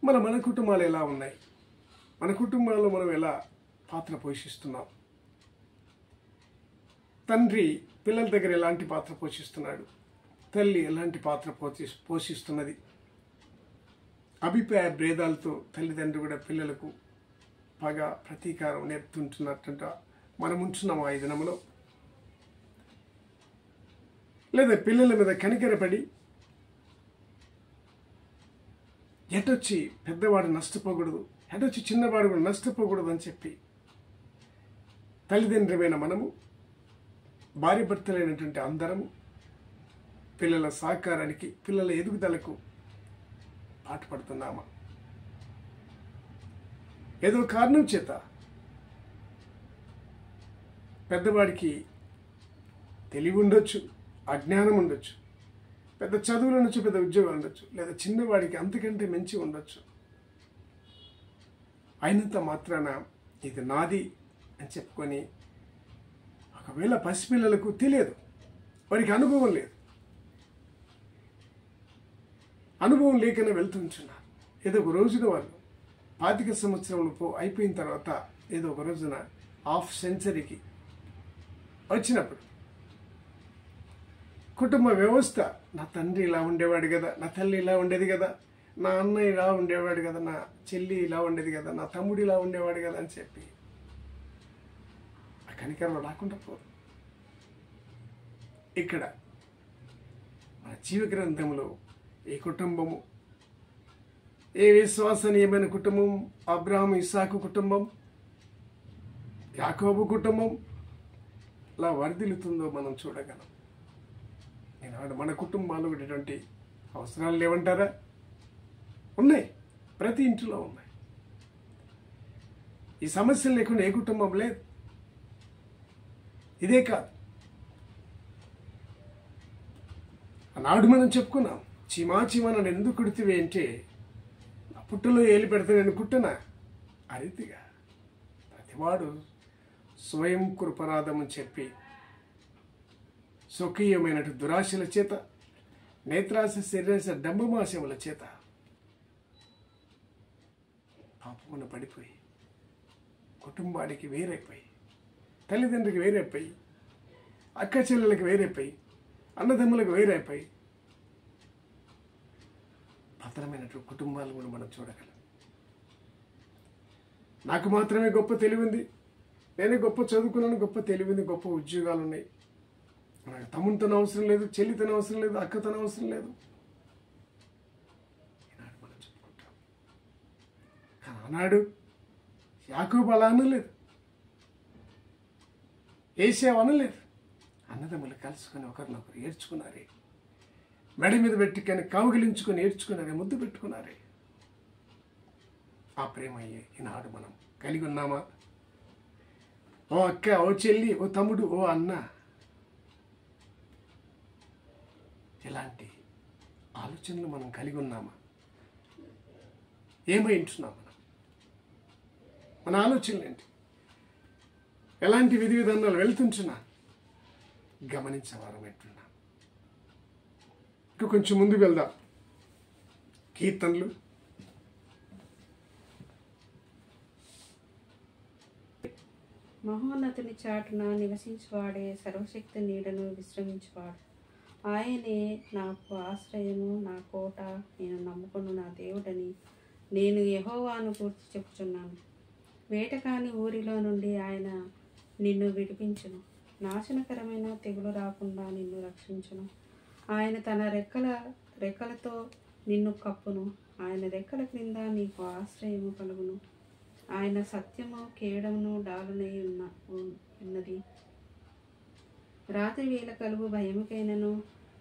మన కుటుంబాలు ఎలా ఉన్నాయి? మన కుటుంబాల్లో మనం ఎలా పాత్ర పోషిస్తున్నాం? తండ్రి పిల్లల దగ్గర ఎలాంటి పాత్ర పోషిస్తున్నాడు? తల్లి ఎలాంటి పాత్ర పోషిస్తున్నది? అభిప్రాయ భేదాలతో తల్లిదండ్రులు కూడా పిల్లలకు పగ, ప్రతీకారం నేర్పుతుంటున్నట్టు మనం ఉంటున్నాం ఆ దినంలో. లేదా పిల్లల మీద కనికరపడి ఎటొచ్చి పెద్దవాడు నష్టపోకూడదు, ఎటొచ్చి చిన్నవాడు కూడా నష్టపోకూడదు అని చెప్పి తల్లిదండ్రులైన మనము, భార్య భర్తలైనటువంటి అందరము పిల్లల సహకారానికి, పిల్లల ఎదుగుదలకు పాటుపడుతున్నామా? ఏదో కారణం చేత పెద్దవాడికి తెలివి ఉండొచ్చు, అజ్ఞానం ఉండొచ్చు, పెద్ద చదువులు ఉండొచ్చు, పెద్ద ఉద్యోగాలు ఉండొచ్చు, లేదా చిన్నవాడికి అంతకంటే మంచి ఉండొచ్చు. అయినంత మాత్రాన ఇది నాది అని చెప్పుకొని, ఒకవేళ పసిపిల్లలకు తెలియదు, వారికి అనుభవం లేదు, అనుభవం లేకనే వెళ్తుంటున్నారు. ఏదో ఒక రోజున వాళ్ళు 25 సంవత్సరంలో అయిపోయిన తర్వాత ఏదో ఒక రోజున హాఫ్ సెంచరీకి వచ్చినప్పుడు కుటుంబ వ్యవస్థ, నా తండ్రి ఇలా ఉండేవాడు కదా, నా తల్లి ఇలా ఉండేది కదా, నా అన్న ఇలా ఉండేవాడు కదా, నా చెల్లి ఇలా ఉండేది కదా, నా తమ్ముడు ఇలా ఉండేవాడు కదా అని చెప్పి కనికరం రాకుండా పోదు. ఇక్కడ మన జీవ గ్రంథంలో ఈ కుటుంబము, ఏ విశ్వసనీయమైన కుటుంబం, అబ్రహాము ఇస్సాకు కుటుంబం, యాకోబు కుటుంబం అలా వర్ధిల్లుతుందో మనం చూడగలం. ఈనాడు మన కుటుంబాలు ఇటువంటి అవసరాలు లేవంటారా? ఉన్నాయి, ప్రతి ఇంటిలో ఉన్నాయి. ఈ సమస్యలు లేకుండా ఏ కుటుంబం లేదు. ఇదే కాదు, ఆనాడు మనం చెప్పుకున్నాం, చీమా నన్ను ఎందుకు కుడితివి అంటే నా పుట్టులో ఏలి పెడితే నేను కుట్టనా? ఆ రీతిగా ప్రతివాడు స్వయం కృపరాధమని చెప్పి స్వకీయమైన దురాశల చేత, నేత్రాశ, శరీరాశ, డంబమాశముల చేత పాపమున పడిపోయి కుటుంబానికి వేరైపోయి, తల్లిదండ్రికి వేరైపోయి, అక్క చెల్లెలకు వేరైపోయి, అన్నదమ్ములకు వేరైపోయి పతనమైనటువంటి కుటుంబాలు కూడా మనం చూడగలం. నాకు మాత్రమే గొప్ప తెలివింది, నేనే గొప్ప చదువుకున్నాను, గొప్ప తెలివింది, గొప్ప ఉద్యోగాలు ఉన్నాయి, నాకు తమ్మునితనం అవసరం లేదు, చెల్లితనం అవసరం లేదు, అక్కతనం అవసరం లేదు ఈనాడు మనం చెప్పుకుంటాం. కానీ ఆనాడు యాకోబు అలా అనలేదు, ఏశావు అనలేదు. అన్నదమ్ములు కలుసుకొని ఒకరినొకరు ఏడ్చుకున్నారే, మెడ మీద పెట్టుకొని కౌగిలించుకొని ఏడ్చుకున్నారే, ముద్దు పెట్టుకున్నారే. ఆ ప్రేమ ఈనాడు మనం కలిగి ఉన్నామా? ఓ అక్క, ఓ చెల్లి, ఓ తమ్ముడు, ఓ అన్న, ఇలాంటి ఆలోచనలు మనం కలిగి ఉన్నామా? ఏమై ఉంటున్నాం మనం? మన ఆలోచనలు ఏంటి? ఎలాంటి విధి విధానాలు వెళ్తుంటున్నా గమనించేవారం ఎట్టున్నాం. ఇంకా కొంచెం ముందుకు వెళ్దాం. కీర్తనలు మహోన్నతుని చాటున నివసించువాడే సర్వశక్తి నీడను విశ్రమించువాడు. ఆయనే నాకు ఆశ్రయము, నా కోట, నేను నమ్ముకున్న నా దేవుడని నేను యెహోవాను గురించి చెప్పుచున్నాను. వేటకాని ఊరిలో నుండి ఆయన నిన్ను విడిపించును, నాశనకరమైన తెగులు రాకుండా నిన్ను రక్షించును. ఆయన తన రెక్కలతో నిన్ను కప్పును, ఆయన రెక్కల క్రింద నీకు ఆశ్రయము కలుగును. ఆయన సత్యము కేడమును డాలునై ఉన్నది. రాత్రి వేళ కలుగు భయముకైనను,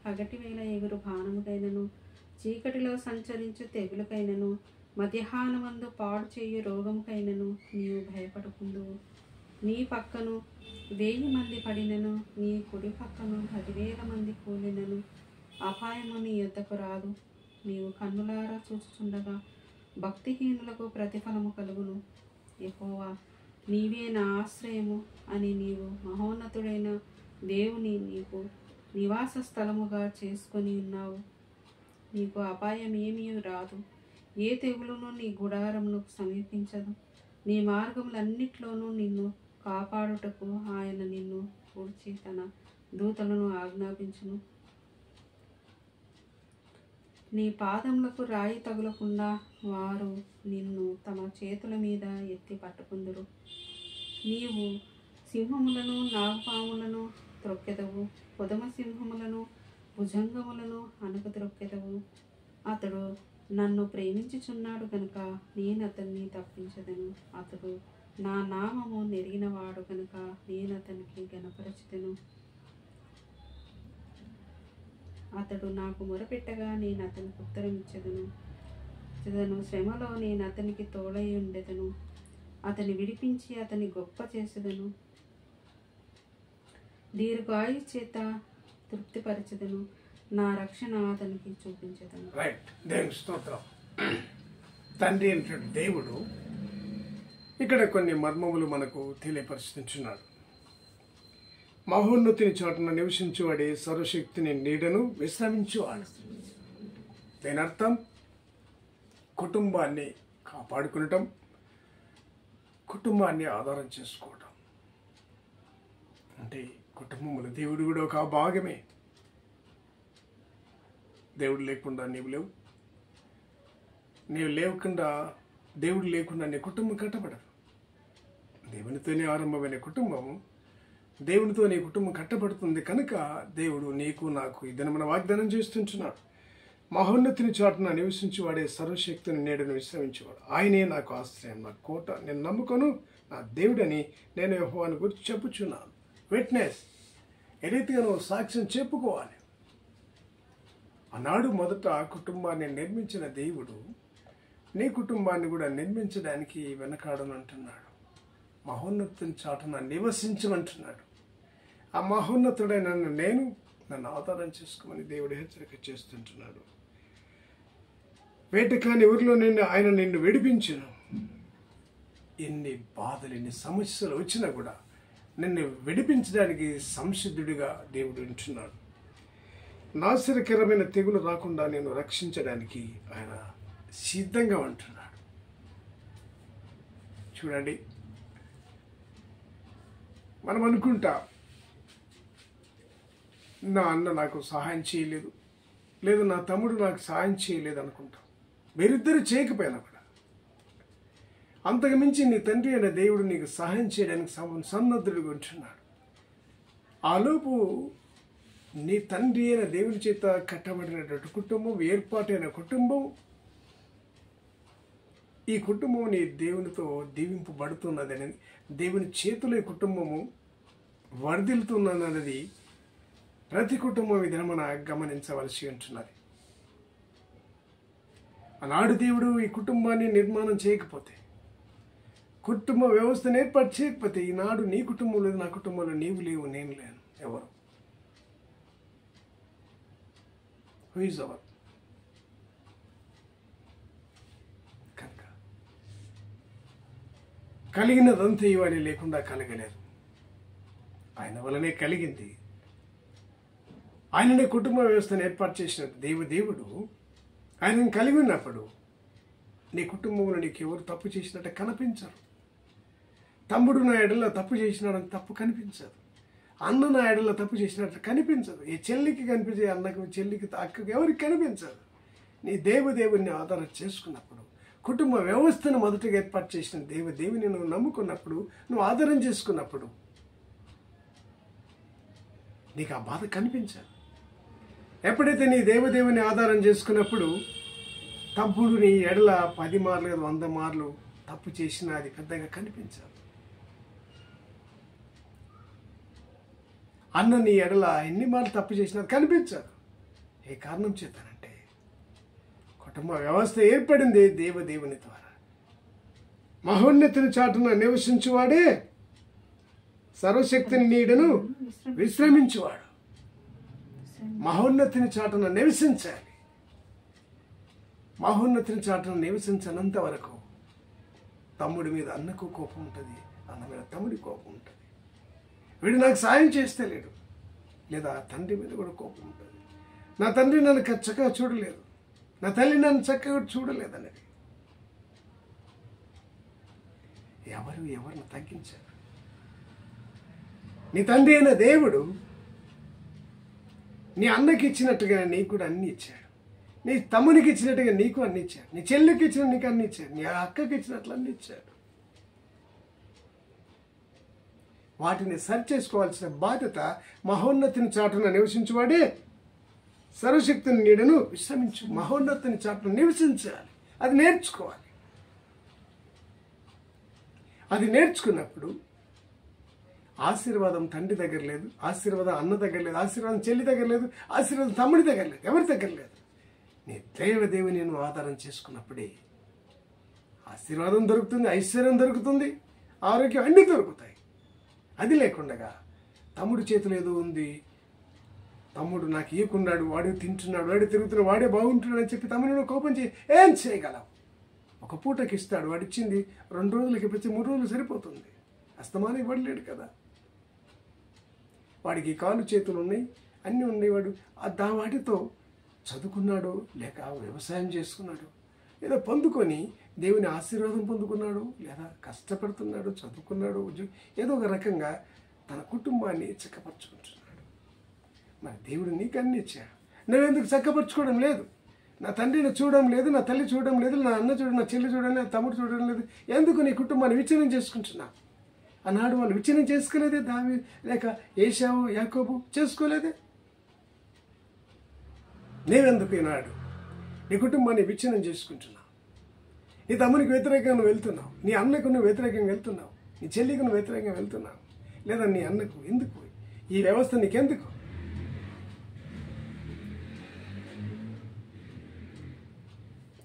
పగటి వేళ ఎగురు బాణముకైనను, చీకటిలో సంచరించు తెగులకైనను, మధ్యాహ్నమందు పాడు చేయు రోగముకైనను నీవు భయపడకుందువు. నీ పక్కను 1000 మంది పడినను, నీ కుడి పక్కను 10,000 మంది కూలినను అపాయము నీ యొద్దకు రాదు. నీవు కన్నులారా చూచుచుండగా భక్తిహీనులకు ప్రతిఫలము కలుగును. యెహోవా, నీవే నా ఆశ్రయము అని నీవు మహోన్నతుడైన దేవుని నీకు నివాస స్థలముగా చేసుకొని ఉన్నావు. నీకు అపాయం ఏమీ రాదు, ఏ తెగులును నీ గుడారమును సమీపించదు. నీ మార్గములన్నిట్లోనూ నిన్ను కాపాడుటకు ఆయన నిన్ను కూర్చి తన దూతలను ఆజ్ఞాపించును. నీ పాదములకు రాయి తగులకుండా వారు నిన్ను తమ చేతుల మీద ఎత్తి పట్టుకుందురు. నీవు సింహములను, నాగుపాములను త్రొక్కెదవు, పొదమ సింహములను, భుజంగములను అణగద్రొక్కెదవు. అతడు నన్ను ప్రేమించుచున్నాడు కనుక నేను అతన్ని తప్పించదను. అతడు నా నామము నెరిగినవాడు కనుక నేను అతనికి ఘనపరచుదను. అతడు నాకు మొరపెట్టగా నేను అతనికి ఉత్తరం ఇచ్చెదను. శ్రమలో నేను అతనికి తోడై ఉండెదను. అతని విడిపించి అతని గొప్ప చేసేదను. దీర్ఘాయు చేత తృప్తిపరచెదను. నా రక్షణ అతనికి చూపించెదను. రైట్, దేవుని స్తోత్రం. తండ్రి అయినటువంటి దేవుడు ఇక్కడ కొన్ని మర్మములు మనకు తెలియపరుచుతున్నాడు. మహోన్నతిని చోటున నివసించువాడే సర్వశక్తిని నీడను విశ్రమించువాడు. దీని అర్థం కుటుంబాన్ని కాపాడుకునటం, కుటుంబాన్ని ఆధారం చేసుకోవటం. అంటే కుటుంబంలో దేవుడు కూడా ఒక భాగమే. దేవుడు లేకుండా నీవు లేవు, నీవు లేకుండా దేవుడు లేకుండా నీ కుటుంబం కట్టబడదు. దేవునితోనే ఆరంభమైన కుటుంబము దేవునితో నీ కుటుంబం కట్టబడుతుంది కనుక దేవుడు నీకు నాకు ఈ దినమున వాగ్దానం చేస్తుంటున్నాడు. మహోన్నతిని చాటున నివసించేవాడే సర్వశక్తిని నేడును విశ్రమించేవాడు. ఆయనే నాకు ఆశ్రయం, నా కోట, నేను నమ్ముకొను నా దేవుడని నేను యెహోవాను గురించి చెప్పుచున్నాను. విట్నెస్, ఏ రీతిగా నువ్వు సాక్ష్యం చెప్పుకోవాలి. ఆనాడు మొదట కుటుంబాన్ని నిర్మించిన దేవుడు నీ కుటుంబాన్ని కూడా నిర్మించడానికి వెనకాడనంటున్నాడు. మహోన్నతిని చాటున నివసించమంటున్నాడు. ఆ మహోన్నతుడైన నన్ను ఆధారం చేసుకోమని దేవుడు హెచ్చరిక చేస్తుంటున్నాడు. వేటకాని ఊరిలో ఆయన నిన్ను విడిపించును. ఎన్ని బాధలు, ఎన్ని సమస్యలు వచ్చినా కూడా నిన్ను విడిపించడానికి సంసిద్ధుడిగా దేవుడు ఉంటున్నాడు. నాశనకరమైన తెగులు రాకుండా నేను రక్షించడానికి ఆయన సిద్ధంగా ఉంటున్నాడు. చూడండి, మనం అనుకుంటా నా అన్న నాకు సహాయం చేయలేదు, లేదా నా తమ్ముడు నాకు సహాయం చేయలేదు అనుకుంటాం. మీరిద్దరు చేయకపోయినా కూడా అంతకు మించి నీ తండ్రి అయిన దేవుడు నీకు సహాయం చేయడానికి సన్నద్ధుడిగా ఉంటున్నాడు. ఆలోపు నీ తండ్రి అయిన దేవుని చేత కట్టబడినటువంటి కుటుంబం, ఏర్పాటైన కుటుంబం, ఈ కుటుంబం నీ దేవునితో దీవింపబడుతున్నదని, దేవుని చేతిలో ఈ కుటుంబము వర్ధిల్తున్నది ప్రతి కుటుంబం ఈ దినమున గమనించవలసి ఉంటున్నది. ఆనాడు దేవుడు ఈ కుటుంబాన్ని నిర్మాణం చేయకపోతే, కుటుంబ వ్యవస్థను ఏర్పాటు చేయకపోతే, ఈనాడు నీ కుటుంబం లేదు, నా కుటుంబంలో నీవు లేవు, నేను లేను. ఎవరు? Who is our? కనుక కలిగినదంతా ఇవాళ లేకుండా కలగలేదు. ఆయన వలనే కలిగింది. ఆయననే కుటుంబ వ్యవస్థను ఏర్పాటు చేసిన దేవుడు ఆయనను కలిగి ఉన్నప్పుడు నీ కుటుంబంలో నీకు ఎవరు తప్పు చేసినట్టు కనిపించరు. తమ్ముడు నా ఎడలో తప్పు చేసినాడని తప్పు కనిపించదు. అన్న నా ఎడలో తప్పు చేసినట్టు కనిపించదు. ఈ చెల్లికి కనిపించే అన్నకు, చెల్లికి, అక్కకి ఎవరికి కనిపించదు. నీ దేవుడిని ఆధారం చేసుకున్నప్పుడు, కుటుంబ వ్యవస్థను మొదటగా ఏర్పాటు చేసిన దేవుని నువ్వు నమ్ముకున్నప్పుడు, నువ్వు ఆధారం చేసుకున్నప్పుడు నీకు ఆ బాధ కనిపించదు. ఎప్పుడైతే నీ దేవుని ఆధారం చేసుకున్నప్పుడు తమ్ముడు నీ ఎడల 10 మార్లు 100 మార్లు తప్పు చేసినా అది పెద్దగా కనిపించదు. అన్న నీ ఎడల ఎన్ని మార్లు తప్పు చేసినా కనిపించదు. ఏ కారణం చేతానంటే కుటుంబ వ్యవస్థ ఏర్పడింది దేవుని ద్వారా. మహోన్నతిని చాటున నివసించువాడే సర్వశక్తిని నీడను విశ్రమించువాడు. మహోన్నతిని చాటున నివసించాలి. మహోన్నతిని చాటున నివసించనంత వరకు తమ్ముడి మీద అన్నకు కోపం ఉంటుంది, అన్న మీద తమ్ముడి కోపం ఉంటుంది. వీడు నాకు సాయం చేస్తే లేడు, లేదా తండ్రి మీద కూడా కోపం ఉంటుంది. నా తండ్రి నన్ను చక్కగా చూడలేదు, నా తల్లి నన్ను చక్కగా చూడలేదనేది. ఎవరిని తగ్గించారు? నీ తండ్రి అయిన దేవుడు నీ అన్నకి ఇచ్చినట్టుగా నీకు కూడా అన్ని ఇచ్చాడు. నీ తమ్మునికి ఇచ్చినట్టుగా నీకు అన్ని ఇచ్చాడు. నీ చెల్లికి ఇచ్చిన నీకు అన్ని ఇచ్చాడు. నీ అక్కకి ఇచ్చినట్లు అన్ని ఇచ్చాడు. వాటిని సరి చేసుకోవాల్సిన బాధ్యత మహోన్నతిని చాటున నివసించువాడే సర్వశక్తిని నీడను విశ్రమించు. మహోన్నతిని చాటున నివసించాలి. అది నేర్చుకోవాలి. అది నేర్చుకున్నప్పుడు ఆశీర్వాదం తండ్రి దగ్గర లేదు, ఆశీర్వాదం అన్న దగ్గర లేదు, ఆశీర్వాదం చెల్లి దగ్గర లేదు, ఆశీర్వాదం తమ్ముడి దగ్గర లేదు, ఎవరి దగ్గర లేదు. నీ దేవుని నువ్వు ఆధారం చేసుకున్నప్పుడే ఆశీర్వాదం దొరుకుతుంది, ఐశ్వర్యం దొరుకుతుంది, ఆరోగ్యం అన్నీ దొరుకుతాయి. అది లేకుండా తమ్ముడి చేతిలో ఏదో ఉంది, తమ్ముడు నాకు ఇవ్వకున్నాడు, వాడు తింటున్నాడు, వాడు తిరుగుతున్నాడు, వాడే బాగుంటున్నాడు అని చెప్పి తమ్ముడు కోపం ఏం చేయగలవు? ఒక పూటకి ఇస్తాడు, వాడు ఇచ్చింది 2 రోజులకి ఇప్పించి 3 రోజులు సరిపోతుంది. అస్తమానం ఇవ్వలేడు కదా. వాడికి కాళ్ళు చేతులు ఉన్నాయి, అన్నీ ఉన్నాయి. వాడు వాటితో చదువుకున్నాడు, లేక వ్యవసాయం చేసుకున్నాడు, లేదా పొందుకొని దేవుని ఆశీర్వాదం పొందుకున్నాడు, లేదా కష్టపడుతున్నాడు, చదువుకున్నాడు, ఏదో ఒక రకంగా తన కుటుంబాన్ని చక్కపరుచుకుంటున్నాడు. మరి దేవుడు నీకు అన్ని ఇచ్చాడు, నువ్వెందుకు చక్కపరుచుకోవడం లేదు? నా తండ్రిని చూడడం లేదు, నా తల్లి చూడడం లేదు, నా అన్న చూడడం, నా చెల్లి చూడడం లేదు, తమ్ముడు చూడడం లేదు, ఎందుకు నీ కుటుంబాన్ని విచ్ఛిన్నం చేసుకుంటున్నా? ఆనాడు వాళ్ళు విచ్ఛిన్నం చేసుకోలేదే, దావి లేక ఏశావు యాకోబు చేసుకోలేదే. నేవెందుకు ఈనాడు నీ కుటుంబాన్ని విచ్ఛిన్నం చేసుకుంటున్నావు? నీ తమ్మునికి వ్యతిరేకంగా నువ్వు వెళ్తున్నావు, నీ అన్నకు నువ్వు వ్యతిరేకంగా వెళ్తున్నావు, నీ చెల్లికి నువ్వు వ్యతిరేకంగా వెళ్తున్నావు, లేదా నీ అన్నకు. ఎందుకు ఈ వ్యవస్థ? నీకెందుకు?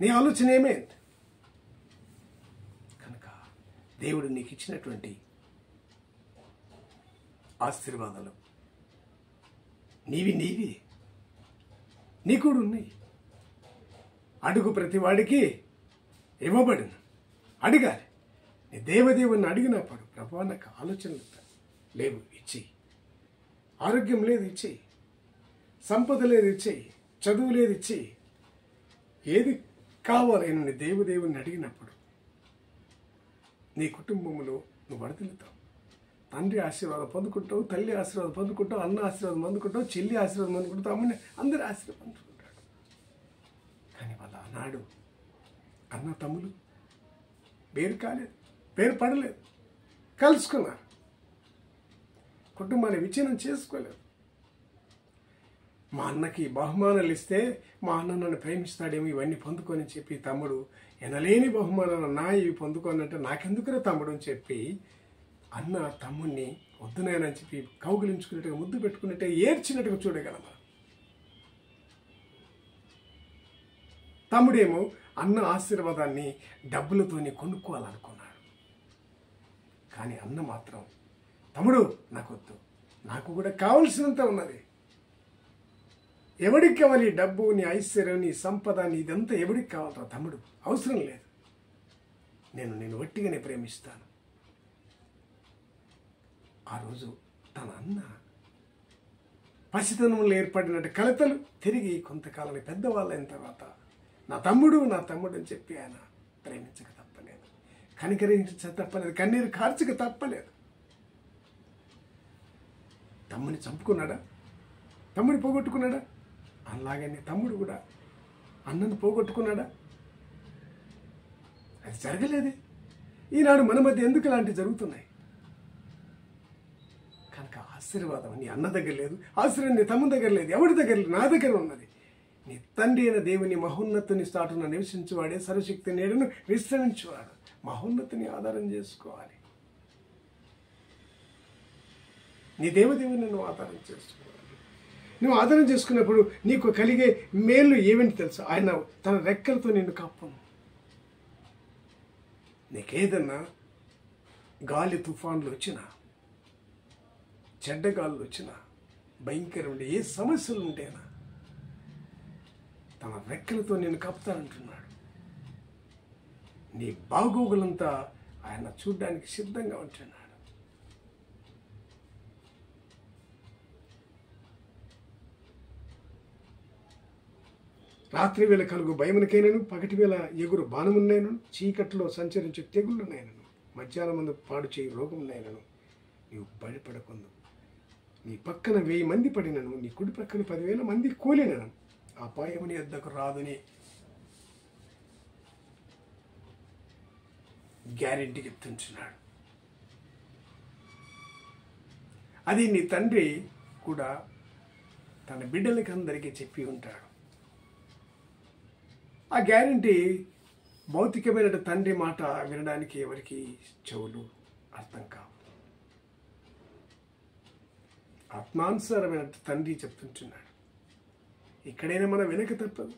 నీ ఆలోచన ఏమైంది? కనుక దేవుడు నీకు ఇచ్చినటువంటి ఆశీర్వాదాలు నీవి నీ కూడా ఉన్నాయి. అడుగు ప్రతి వాడికి ఇవ్వబడును. అడగాలి. నీ దేవదేవుని అడిగినప్పుడు ప్రభువా నాకు ఆలోచనలు లేవు ఇచ్చేయి, ఆరోగ్యం లేదు ఇచ్చేయి, సంపద లేదు ఇచ్చేయి, చదువు లేదు ఇచ్చేయి, ఏది కావాలని నీ దేవదేవుని అడిగినప్పుడు నీ కుటుంబంలో నువ్వు వర్ధిల్లుతావు. తండ్రి ఆశీర్వాదం పొందుకుంటావు, తల్లి ఆశీర్వాదం పొందుకుంటావు, అన్న ఆశీర్వాదం పొందుకుంటావు, చెల్లి ఆశీర్వాదం పొందుకుంటావు, అమ్మని అందరి ఆశీర్వాదం పొందుకుంటాడు. కానీ వాళ్ళ ఆనాడు అన్న తమ్ములు పేరు కాలేదు, పేరు పడలేదు, కలుసుకున్నారు, కుటుంబాన్ని విచ్ఛిన్నం చేసుకోలేదు. మా అన్నకి బహుమానాలు ఇస్తే మా అన్న నన్ను ప్రేమిస్తాడేమో ఇవన్నీ పొందుకొని చెప్పి తమ్ముడు ఎనలేని బహుమానాలు నా ఇవి పొందుకోనంటే నాకెందుకురా తమ్ముడు అని చెప్పి అన్న తమ్ముడిని వద్దునాయనని చెప్పి కౌగిలించుకున్నట్టుగా ముద్దు పెట్టుకున్నట్టుగా ఏడ్చినట్టుగా చూడగలమా? తమ్ముడేమో అన్న ఆశీర్వాదాన్ని డబ్బులతోనే కొనుక్కోవాలనుకున్నాడు. కానీ అన్న మాత్రం తమ్ముడు నాకు వద్దు, నాకు కూడా కావలసినంత ఉన్నది. ఎవడికి కావాలి ఈ డబ్బు, నీ ఐశ్వర్యం, నీ సంపద, నీ ఇదంతా ఎవడికి కావాలరా తమ్ముడు? అవసరం లేదు, నేను వట్టిగానే ప్రేమిస్తాను. ఆ రోజు తన అన్న పసితనంలో ఏర్పడినట్టు కలతలు తిరిగి కొంతకాలం పెద్దవాళ్ళైన తర్వాత నా తమ్ముడు అని చెప్పి ఆయన ప్రేమించక తప్పలేదు, కనికరించక తప్పలేదు, కన్నీరు కార్చక తప్పలేదు. తమ్ముని చంపుకున్నాడా? తమ్ముని పోగొట్టుకున్నాడా? అలాగనే తమ్ముడు కూడా అన్నను పోగొట్టుకున్నాడా? అది జరగలేదే. ఈనాడు మన మధ్య ఎందుకు ఇలాంటివి జరుగుతున్నాయి? కనుక ఆశీర్వాదం నీ అన్న దగ్గర లేదు, ఆశీర్వాదం నీ తమ్ముని దగ్గర లేదు, ఎవరి దగ్గర లేదు, నా దగ్గర ఉన్నది. నీ తండ్రి అయిన దేవుని మహోన్నతుని చాటున నివసించువాడే సర్వశక్తి నీడను విశ్రమించువాడు. మహోన్నతిని ఆధారం చేసుకోవాలి. నీ దేవదేవుని నువ్వు ఆధారం చేసుకోవాలి. నువ్వు ఆధారం చేసుకున్నప్పుడు నీకు కలిగే మేలు ఏమిటి తెలుసు? ఆయన తన రెక్కలతో నిన్ను కప్పను. నీకేదన్నా గాలి తుఫాన్లు వచ్చినా, చెడ్డగాళ్ళు వచ్చినా, భయంకరమైన ఏ సమస్యలు ఉంటేనా తన రెక్కలతో నేను కప్పుతానంటున్నాడు. నీ బాగోగులంతా ఆయన చూడ్డానికి సిద్ధంగా ఉంటున్నాడు. రాత్రి వేళ కలుగు భయమునకైనను, పగటి వేళ ఎగురు బాణమునైనను, చీకట్లో సంచరించే తెగుళ్ళనైనను, మధ్యాహ్నం ముందు పాడు చేయి రోగమునైనను నీవు భయపడకుందు. నీ పక్కన 1000 మంది పడినను, నీ కుడి పక్కన 10,000 మంది కూలినను, అపాయముని వద్దకు రాదని గ్యారెంటీ చెప్తుంటున్నాడు. అది నీ తండ్రి కూడా తన బిడ్డలకి అందరికీ చెప్పి ఉంటాడు. ఆ గ్యారెంటీ భౌతికమైన తండ్రి మాట వినడానికి ఎవరికి చెవులు అర్థం కావు. ఆత్మానుసారమైన తండ్రి చెప్తుంటున్నాడు. ఇక్కడైనా మనం వినక తప్పదు.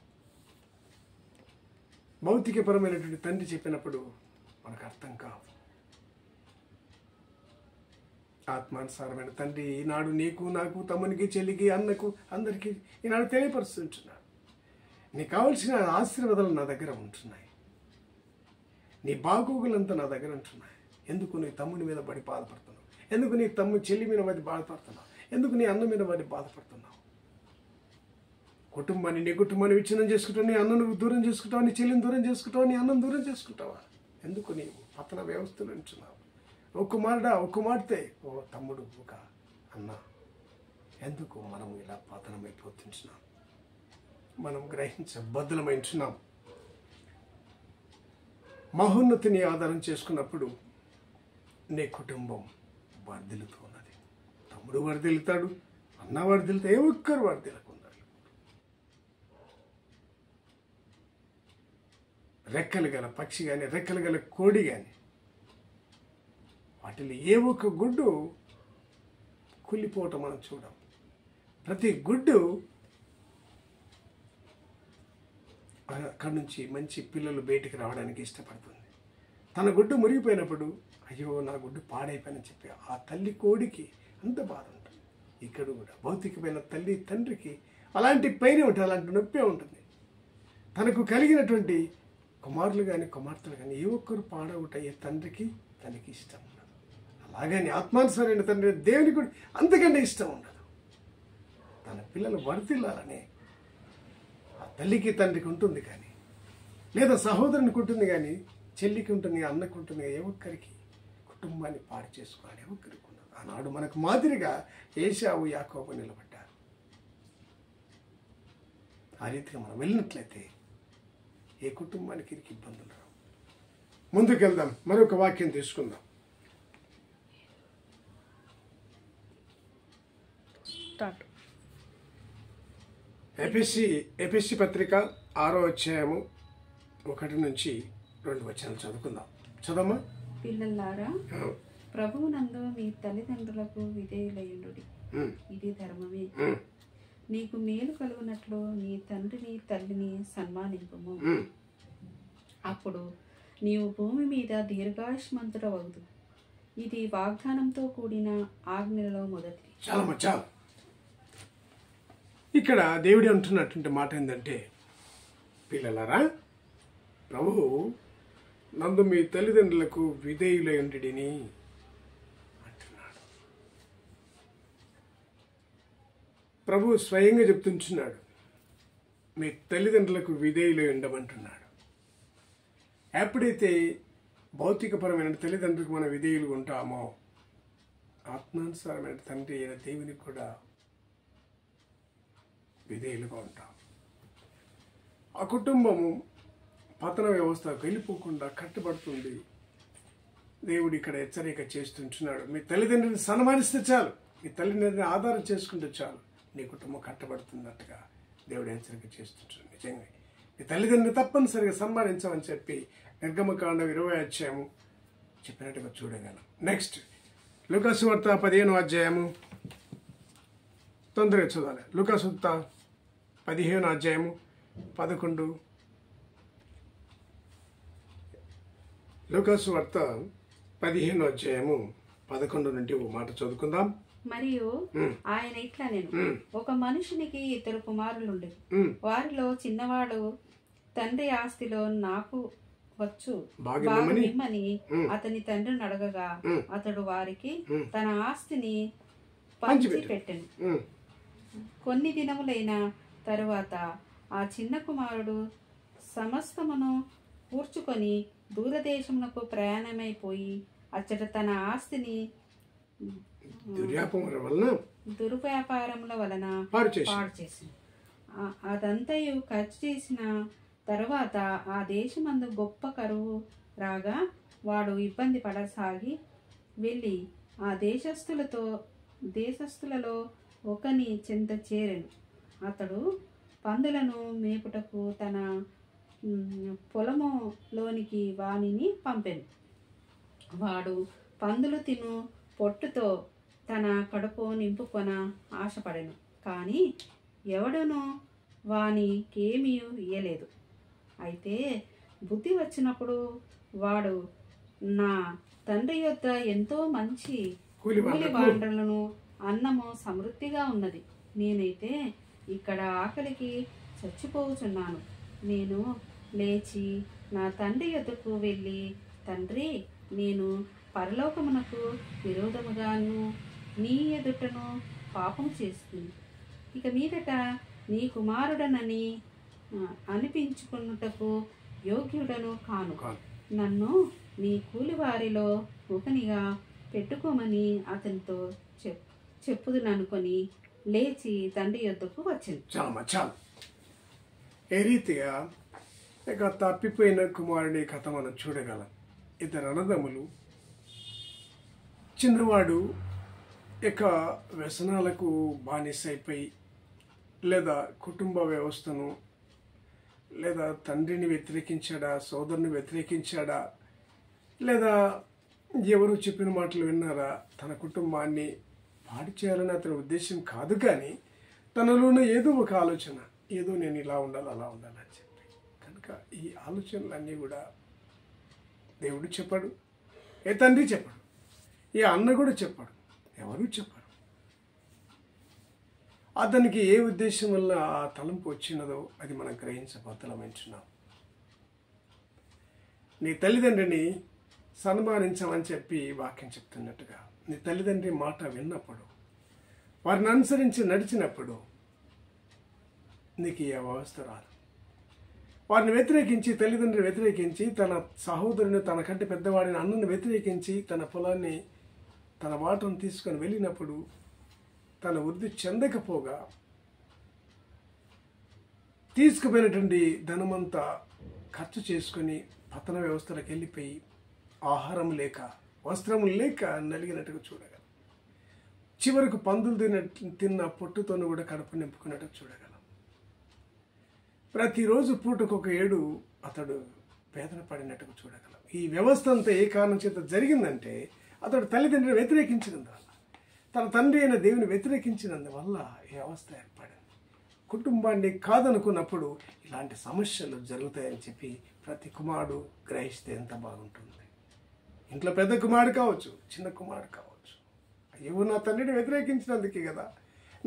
భౌతికపరమైనటువంటి తండ్రి చెప్పినప్పుడు మనకు అర్థం కావు. ఆత్మానుసారమైన తండ్రి ఈనాడు నీకు, నాకు, తమ్మునికి, చెల్లికి, అన్నకు, అందరికీ ఈనాడు తెలియపరుస్తుంటున్నాడు. నీకు కావలసిన ఆశీర్వాదాలు నా దగ్గర ఉంటున్నాయి. నీ బాగోగులంతా నా దగ్గర ఉంటున్నాయి. ఎందుకు నీ తమ్ముని మీద పడి బాధపడుతున్నావు? ఎందుకు నీ తమ్ముని చెల్లి మీద పడి బాధపడుతున్నావు? ఎందుకు నీ అన్న మీద పడి బాధపడుతున్నావు? నీ కుటుంబాన్ని విచ్ఛిన్నం చేసుకుంటావు, నీ అన్నను దూరం చేసుకుంటావు, నీ చెల్లిని దూరం చేసుకుంటావు, నీ అన్నం దూరం చేసుకుంటావా? ఎందుకు నీవు పతన వ్యవస్థలు ఉంటున్నావు? ఒక కుమార్తె, ఓ తమ్ముడు, ఒక అన్న, ఎందుకు మనం ఇలా పతనమైపోతున్నాం? మనం గ్రహించబద్ధులమైంటున్నాం. మహోన్నతిని ఆధారం చేసుకున్నప్పుడు నీ కుటుంబం వర్ధిల్లుతూ ఉన్నది. తమ్ముడు వర్ధిల్లుతాడు, అన్న వర్ధిల్లుతా, ఏ ఒక్కరు వర్ధిల్లకుండా. రెక్కలు గల పక్షి కానీ, రెక్కలు గల కోడి కానీ, వాటిలో ఏ ఒక్క గుడ్డు కుళ్ళిపోవటం మనం చూడం. ప్రతి గుడ్డు అక్కడి నుంచి మంచి పిల్లలు బయటికి రావడానికి ఇష్టపడుతుంది. తన గుడ్డు మురిగిపోయినప్పుడు అయ్యో నా గుడ్డు పాడైపోయినని చెప్పి ఆ తల్లి కోడికి అంత బాధ ఉంటుంది. ఇక్కడ కూడా భౌతికమైన తల్లి తండ్రికి అలాంటి పైన ఉంటుంది, అలాంటి నొప్పే ఉంటుంది. తనకు కలిగినటువంటి కుమారులు కానీ కుమార్తెలు కానీ ఏ ఒక్కరు పాడవుటయ్యే తండ్రికి తనకి ఇష్టం ఉండదు. అలాగని ఆత్మానుసారైన తండ్రి దేవునికి కూడా అంతకంటే ఇష్టం ఉండదు. తన పిల్లలు వర్ధిల్లాలనే ఆ తల్లికి తండ్రికి ఉంటుంది, కానీ లేదా సహోదరునికి ఉంటుంది, కానీ చెల్లికి ఉంటుంది, అన్నకు ఉంటుంది. ఏ ఒక్కరికి కుటుంబాన్ని పాడు చేసుకోవాలి, ఏ ఒక్కరికి ఉండదు. ఆనాడు మనకు మాదిరిగా ఏశావు యాకోబు నిలబడ్డారు. ఆ రీతిగా మనం వెళ్ళినట్లయితే ఏ కుటుంబానికి ఇబ్బందులు రావు. ముందుకెళ్దాం, మరొక వాక్యం తీసుకుందాం. ఎఫెసీ పత్రిక 6వ అధ్యాయము 1 నుంచి 2 వచనాలు చదువుకుందాం. చదవమ్మా. పిల్లలారా, ప్రభువునందు మీ తల్లిదండ్రులకు విధేయులయుండుడి, ఇది ధర్మమే. నీకు మేలు కలుగునట్లు నీ తండ్రిని తల్లిని సన్మానింపుము, అప్పుడు నీవు భూమి మీద దీర్ఘాయుష్మంతుడవగుదు. ఇది వాగ్దానంతో కూడిన ఆజ్ఞలలో మొదటిది. చాలా ఇక్కడ దేవుడు అంటున్నటువంటి మాట ఏంటంటే, పిల్లలారా, ప్రభువు నందు మీ తల్లిదండ్రులకు విధేయులై ఉండిని అంటున్నాడు. ప్రభువు స్వయంగా చెప్తుంటున్నాడు, మీ తల్లిదండ్రులకు విధేయులై ఉండమంటున్నాడు. ఎప్పుడైతే భౌతికపరమైన తల్లిదండ్రులకు మనం విధేయులు ఉంటామో, ఆత్మానుసారమైన తండ్రి అయిన దేవునికి కూడా విధేయులుగా ఉంటాం. ఆ కుటుంబము పతన వ్యవస్థకు వెళ్ళిపోకుండా కట్టుబడుతుంది. దేవుడు ఇక్కడ హెచ్చరిక చేస్తుంటున్నాడు, మీ తల్లిదండ్రులను సన్మానిస్తే చాలు, మీ తల్లిదండ్రులను ఆధారం చేసుకుంటే చాలు, నీ కుటుంబం కట్టబడుతున్నట్టుగా దేవుడు హెచ్చరిక చేస్తుంటున్నాడు. నిజంగా మీ తల్లిదండ్రులు తప్పనిసరిగా సన్మానించమని చెప్పి నిర్గమకాండం 20వ అధ్యాయము చెప్పినట్టుగా చూడగలం. నెక్స్ట్ లూకాసు వార్త 15వ అధ్యాయము, తొందరగా చూడాలి. లూకాసు వార్త 15వ అధ్యాయము 11. లూకాసు వార్త 15వ అధ్యాయము 11 నుండి ఓ మాట చదువుకుందాం. మరియు ఆయన ఇట్లా, నేను ఒక మనుషునికి 2 కుమారులుండేది. వారిలో చిన్నవాడు తండ్రి ఆస్తిలో నాకు వచ్చు భాగమిమ్మని అతని తండ్రిని అడగగా, అతడు వారికి తన ఆస్తిని పంచిపెట్టెను. కొన్ని దినములైన తరువాత ఆ చిన్న కుమారుడు సమస్తమును కూర్చుకొని దూరదేశమునకు ప్రయాణమైపోయి అచ్చట తన ఆస్తిని దుర్వ్యాపారముల వలన పాడు చేసింది. అదంతయు ఖర్చు చేసిన తరువాత ఆ దేశమందు గొప్ప కరువు రాగా వాడు ఇబ్బంది పడసాగి వెళ్ళి ఆ దేశస్థులలో ఒకని చెంత చేరెను. అతడు పందులను మేపుటకు తన పొలములోనికి వానిని పంపెను. వాడు పందులు తిను పొట్టుతో తన కడుపు నింపుకొన ఆశపడెను, కానీ ఎవడనూ వానికేమీ ఇయ్యలేదు. అయితే బుద్ధి వచ్చినప్పుడు వాడు, నా తండ్రి యొద్ద ఎంతో మంచి కూలి బాండ్రలను అన్నము సమృద్ధిగా ఉన్నది, నేనైతే ఇక్కడ ఆకలికి చచ్చిపోవచ్చున్నాను. నేను లేచి నా తండ్రి యొద్దకు వెళ్ళి, తండ్రి, నేను పరలోకమునకు విరోధముగాను నీ ఎదుటను పాపం చేస్తుంది. ఇక మీదట నీ కుమారుడనని అనిపించుకున్నటకు యోగ్యుడను కాను. నన్ను నీ కూలివారిలో ఒకనిగా పెట్టుకోమని అతనితో చెప్పుదుననుకొని లేచి తండ్రి యొద్దకు వచ్చింది. చాలా ఏ రీతిగా ఇక తప్పిపోయిన కుమారుని కథ మనం చూడగలం. 2 అన్నదమ్ములు చిన్నవాడు ఇక వ్యసనాలకు బానిసైపోయి లేదా కుటుంబ వ్యవస్థను లేదా తండ్రిని వ్యతిరేకించాడా, సోదరుని వ్యతిరేకించాడా, లేదా ఎవరు చెప్పిన మాటలు విన్నారా, తన కుటుంబాన్ని పాడు చేయాలని అతని ఉద్దేశం కాదు. కానీ తనలోనే ఏదో ఒక ఆలోచన, ఏదో నేను ఇలా ఉండాలి అలా ఉండాలి అని చెప్పి. కనుక ఈ ఆలోచనలన్నీ కూడా దేవుడు చెప్పాడు, ఏ తండ్రి చెప్పాడు, ఏ అన్న కూడా చెప్పాడు, ఎవరు చెప్పారు. అతనికి ఏ ఉద్దేశం వల్ల ఆ తలంపు వచ్చినదో అది మనం గ్రహించబోతలమెంచున్నాం. నీ తల్లిదండ్రిని సన్మానించమని చెప్పి వాక్యం చెప్తున్నట్టుగా, నీ తల్లిదండ్రి మాట విన్నప్పుడు, వారిని అనుసరించి నడిచినప్పుడు నీకు ఏ అవస్థ రాదు. వారిని వ్యతిరేకించి, తల్లిదండ్రులు వ్యతిరేకించి, తన సహోదరుని, తనకంటే పెద్దవాడిని, అన్నను వ్యతిరేకించి తన పొలాన్ని, తన వాటను తీసుకొని వెళ్ళినప్పుడు తన వృద్ధి చెందకపోగా తీసుకుపోయినటువంటి ధనమంతా ఖర్చు చేసుకొని పతన వ్యవస్థలకు వెళ్ళిపోయి ఆహారం లేక, వస్త్రం లేక నలిగినట్టుగా చూడగలం. చివరకు పందులు తిన్న పొట్టుతోను కూడా కడుపు నింపుకున్నట్టు చూడగలం. ప్రతిరోజు పూటకొక ఏడు అతడు వేదన పడినట్టుగా చూడగలం. ఈ వ్యవస్థ అంతా ఏ కారణం చేత జరిగిందంటే అతడు తల్లిదండ్రులను వ్యతిరేకించినందువల్ల, తన తండ్రి అయిన దేవుని వ్యతిరేకించినందువల్ల ఈ అవస్థ ఏర్పడింది. కుటుంబాన్ని కాదనుకున్నప్పుడు ఇలాంటి సమస్యలు జరుగుతాయని చెప్పి ప్రతి కుమారుడు గ్రహిస్తే ఎంత బాగుంటుంది. ఇంట్లో పెద్ద కుమారుడు కావచ్చు, చిన్న కుమారుడు కావచ్చు. అయ్యో, నా తండ్రిని వ్యతిరేకించినందుకే కదా,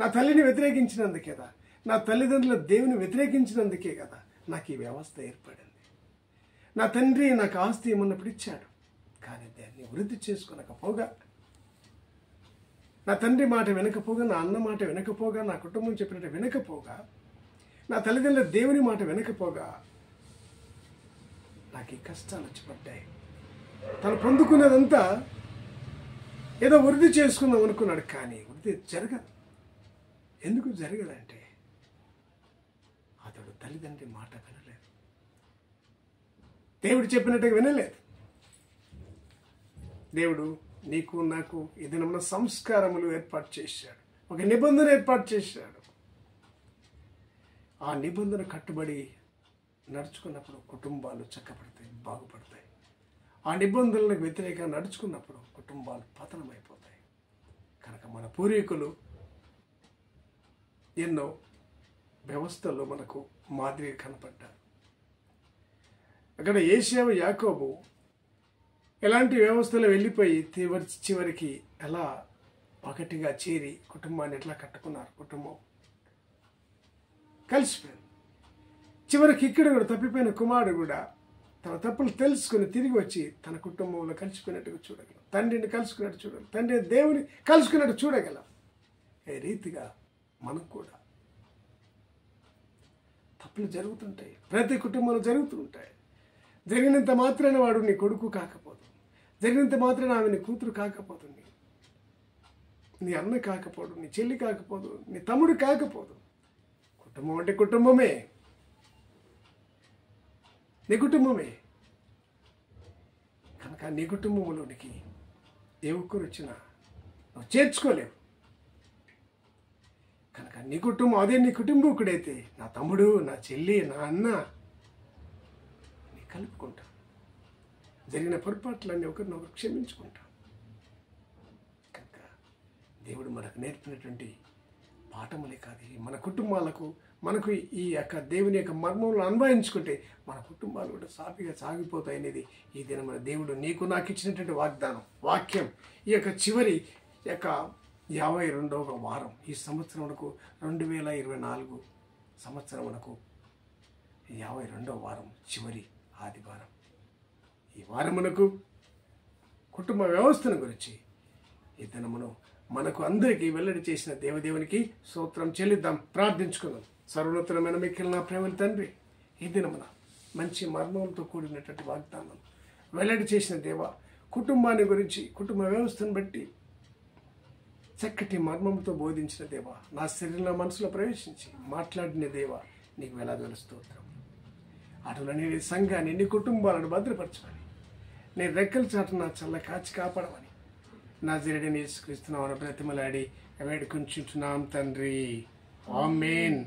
నా తల్లిని వ్యతిరేకించినందుకే కదా, నా తల్లిదండ్రుల దేవుని వ్యతిరేకించినందుకే కదా నాకు ఈ వ్యవస్థ ఏర్పడింది. నా తండ్రి నాకు ఆస్తి ఏమన్నప్పుడు ఇచ్చాడు, కానీ దాన్ని వృద్ధి చేసుకోనకపోగా, నా తండ్రి మాట వినకపోగా, నా అన్న మాట వినకపోగా, నా కుటుంబం చెప్పినట్టు వినకపోగా, నా తల్లిదండ్రుల దేవుని మాట వినకపోగా నాకు ఈ కష్టాలు వచ్చి పడ్డాయి. తను పొందుకున్నదంతా ఏదో వృద్ధి చేసుకుందాం అనుకున్నాడు, కానీ వృద్ధి జరగదు. ఎందుకు జరగదంటే అతడు తల్లిదండ్రి మాట వినలేదు, దేవుడు చెప్పినట్టుగా వినలేదు. దేవుడు నీకు నాకు ఈ దినమున సంస్కారములు ఏర్పాటు చేశాడు, ఒక నిబంధన ఏర్పాటు చేశాడు. ఆ నిబంధన కట్టుబడి నడుచుకున్నప్పుడు కుటుంబాలు చక్కబడతాయి, బాగుపడతాయి. ఆ నిబంధనలకు వ్యతిరేకంగా నడుచుకున్నప్పుడు కుటుంబాలు పతనమైపోతాయి. కనుక మన పూర్వీకులు ఎన్నో వ్యవస్థల్లో మనకు మాదిరిగా కనపడ్డారు. అక్కడ ఏశావు, యాకోబు ఎలాంటి వ్యవస్థలో వెళ్ళిపోయి చివరికి ఎలా ఒకటిగా చేరి కుటుంబాన్ని ఎట్లా కట్టుకున్నారు. కుటుంబం కలిసిపోయింది. చివరికి ఇక్కడ కూడా తప్పిపోయిన కుమారుడు కూడా తన తప్పులు తెలుసుకుని తిరిగి వచ్చి తన కుటుంబంలో కలిసిపోయినట్టుగా చూడగలం. తండ్రిని కలుసుకున్నట్టు చూడగలం, తండ్రి దేవుని కలుసుకున్నట్టు చూడగలం. ఏ రీతిగా మనకు కూడా తప్పులు జరుగుతుంటాయి, ప్రతి కుటుంబంలో జరుగుతుంటాయి. జరిగినంత మాత్రాన వాడు నీ కొడుకు కాకపోదు, జరిగినంత మాత్రాన ఆమె నీ కూతురు కాకపోతుంది, నీ అన్న కాకపోదు, నీ చెల్లి కాకపోదు, నీ తమ్ముడు కాకపోదు. కుటుంబం అంటే కుటుంబమే, నీ కుటుంబమే. కనుక నీ కుటుంబంలోనికి ఏ ఒక్కరు వచ్చినా నువ్వు చేర్చుకోలేవు. కనుక నీ కుటుంబం అదే నీ కుటుంబకుడైతే, నా తమ్ముడు, నా చెల్లి, నా అన్న, నీ కలుపుకుంటా. జరిగిన పొరపాట్లన్నీ ఒకరినొకరు క్షమించుకుంటాం. కనుక దేవుడు మనకు నేర్పినటువంటి పాఠములే కాదు, మన కుటుంబాలకు మనకు ఈ యొక్క దేవుని యొక్క మర్మంలో అన్వయించుకుంటే మన కుటుంబాలు కూడా సాఫీగా సాగిపోతాయి అనేది ఈ దిన మన దేవుడు నీకు నాకు ఇచ్చినటువంటి వాగ్దానం, వాక్యం. ఈ యొక్క చివరి యొక్క 52వ వారం, ఈ సంవత్సరమునకు 2024 సంవత్సరమునకు 52వ వారం చివరి ఆదివారం. ఈ వారమునకు కుటుంబ వ్యవస్థను గురించి ఈ దినమును మనకు అందరికీ వెల్లడి చేసిన దేవదేవునికి స్తోత్రం చెల్లిద్దాం, ప్రార్థించుకుందాం. సర్వోన్నతమైన మిక్కిలి నా ప్రేమల తండ్రి, ఈ దినమున మంచి మర్మంతో కూడినటువంటి వాగ్దానం వెల్లడి చేసిన దేవ, కుటుంబాన్ని గురించి, కుటుంబ వ్యవస్థను బట్టి చక్కటి మర్మంతో బోధించిన దేవ, నా శరీరంలో మనసులో ప్రవేశించి మాట్లాడిన దేవ, నీకు వేలాది స్తోత్రం. అటులో నీ సంఘాన్ని, నీ కుటుంబాలను భద్రపరచమని, నీ రెక్కల చాటున చల్ల కాచి కాపాడమని, నజరేయుడైన యేసుక్రీస్తు నామమున బ్రతిమలాడి వేడుకొంచుచున్నాం తండ్రి. ఆమేన్.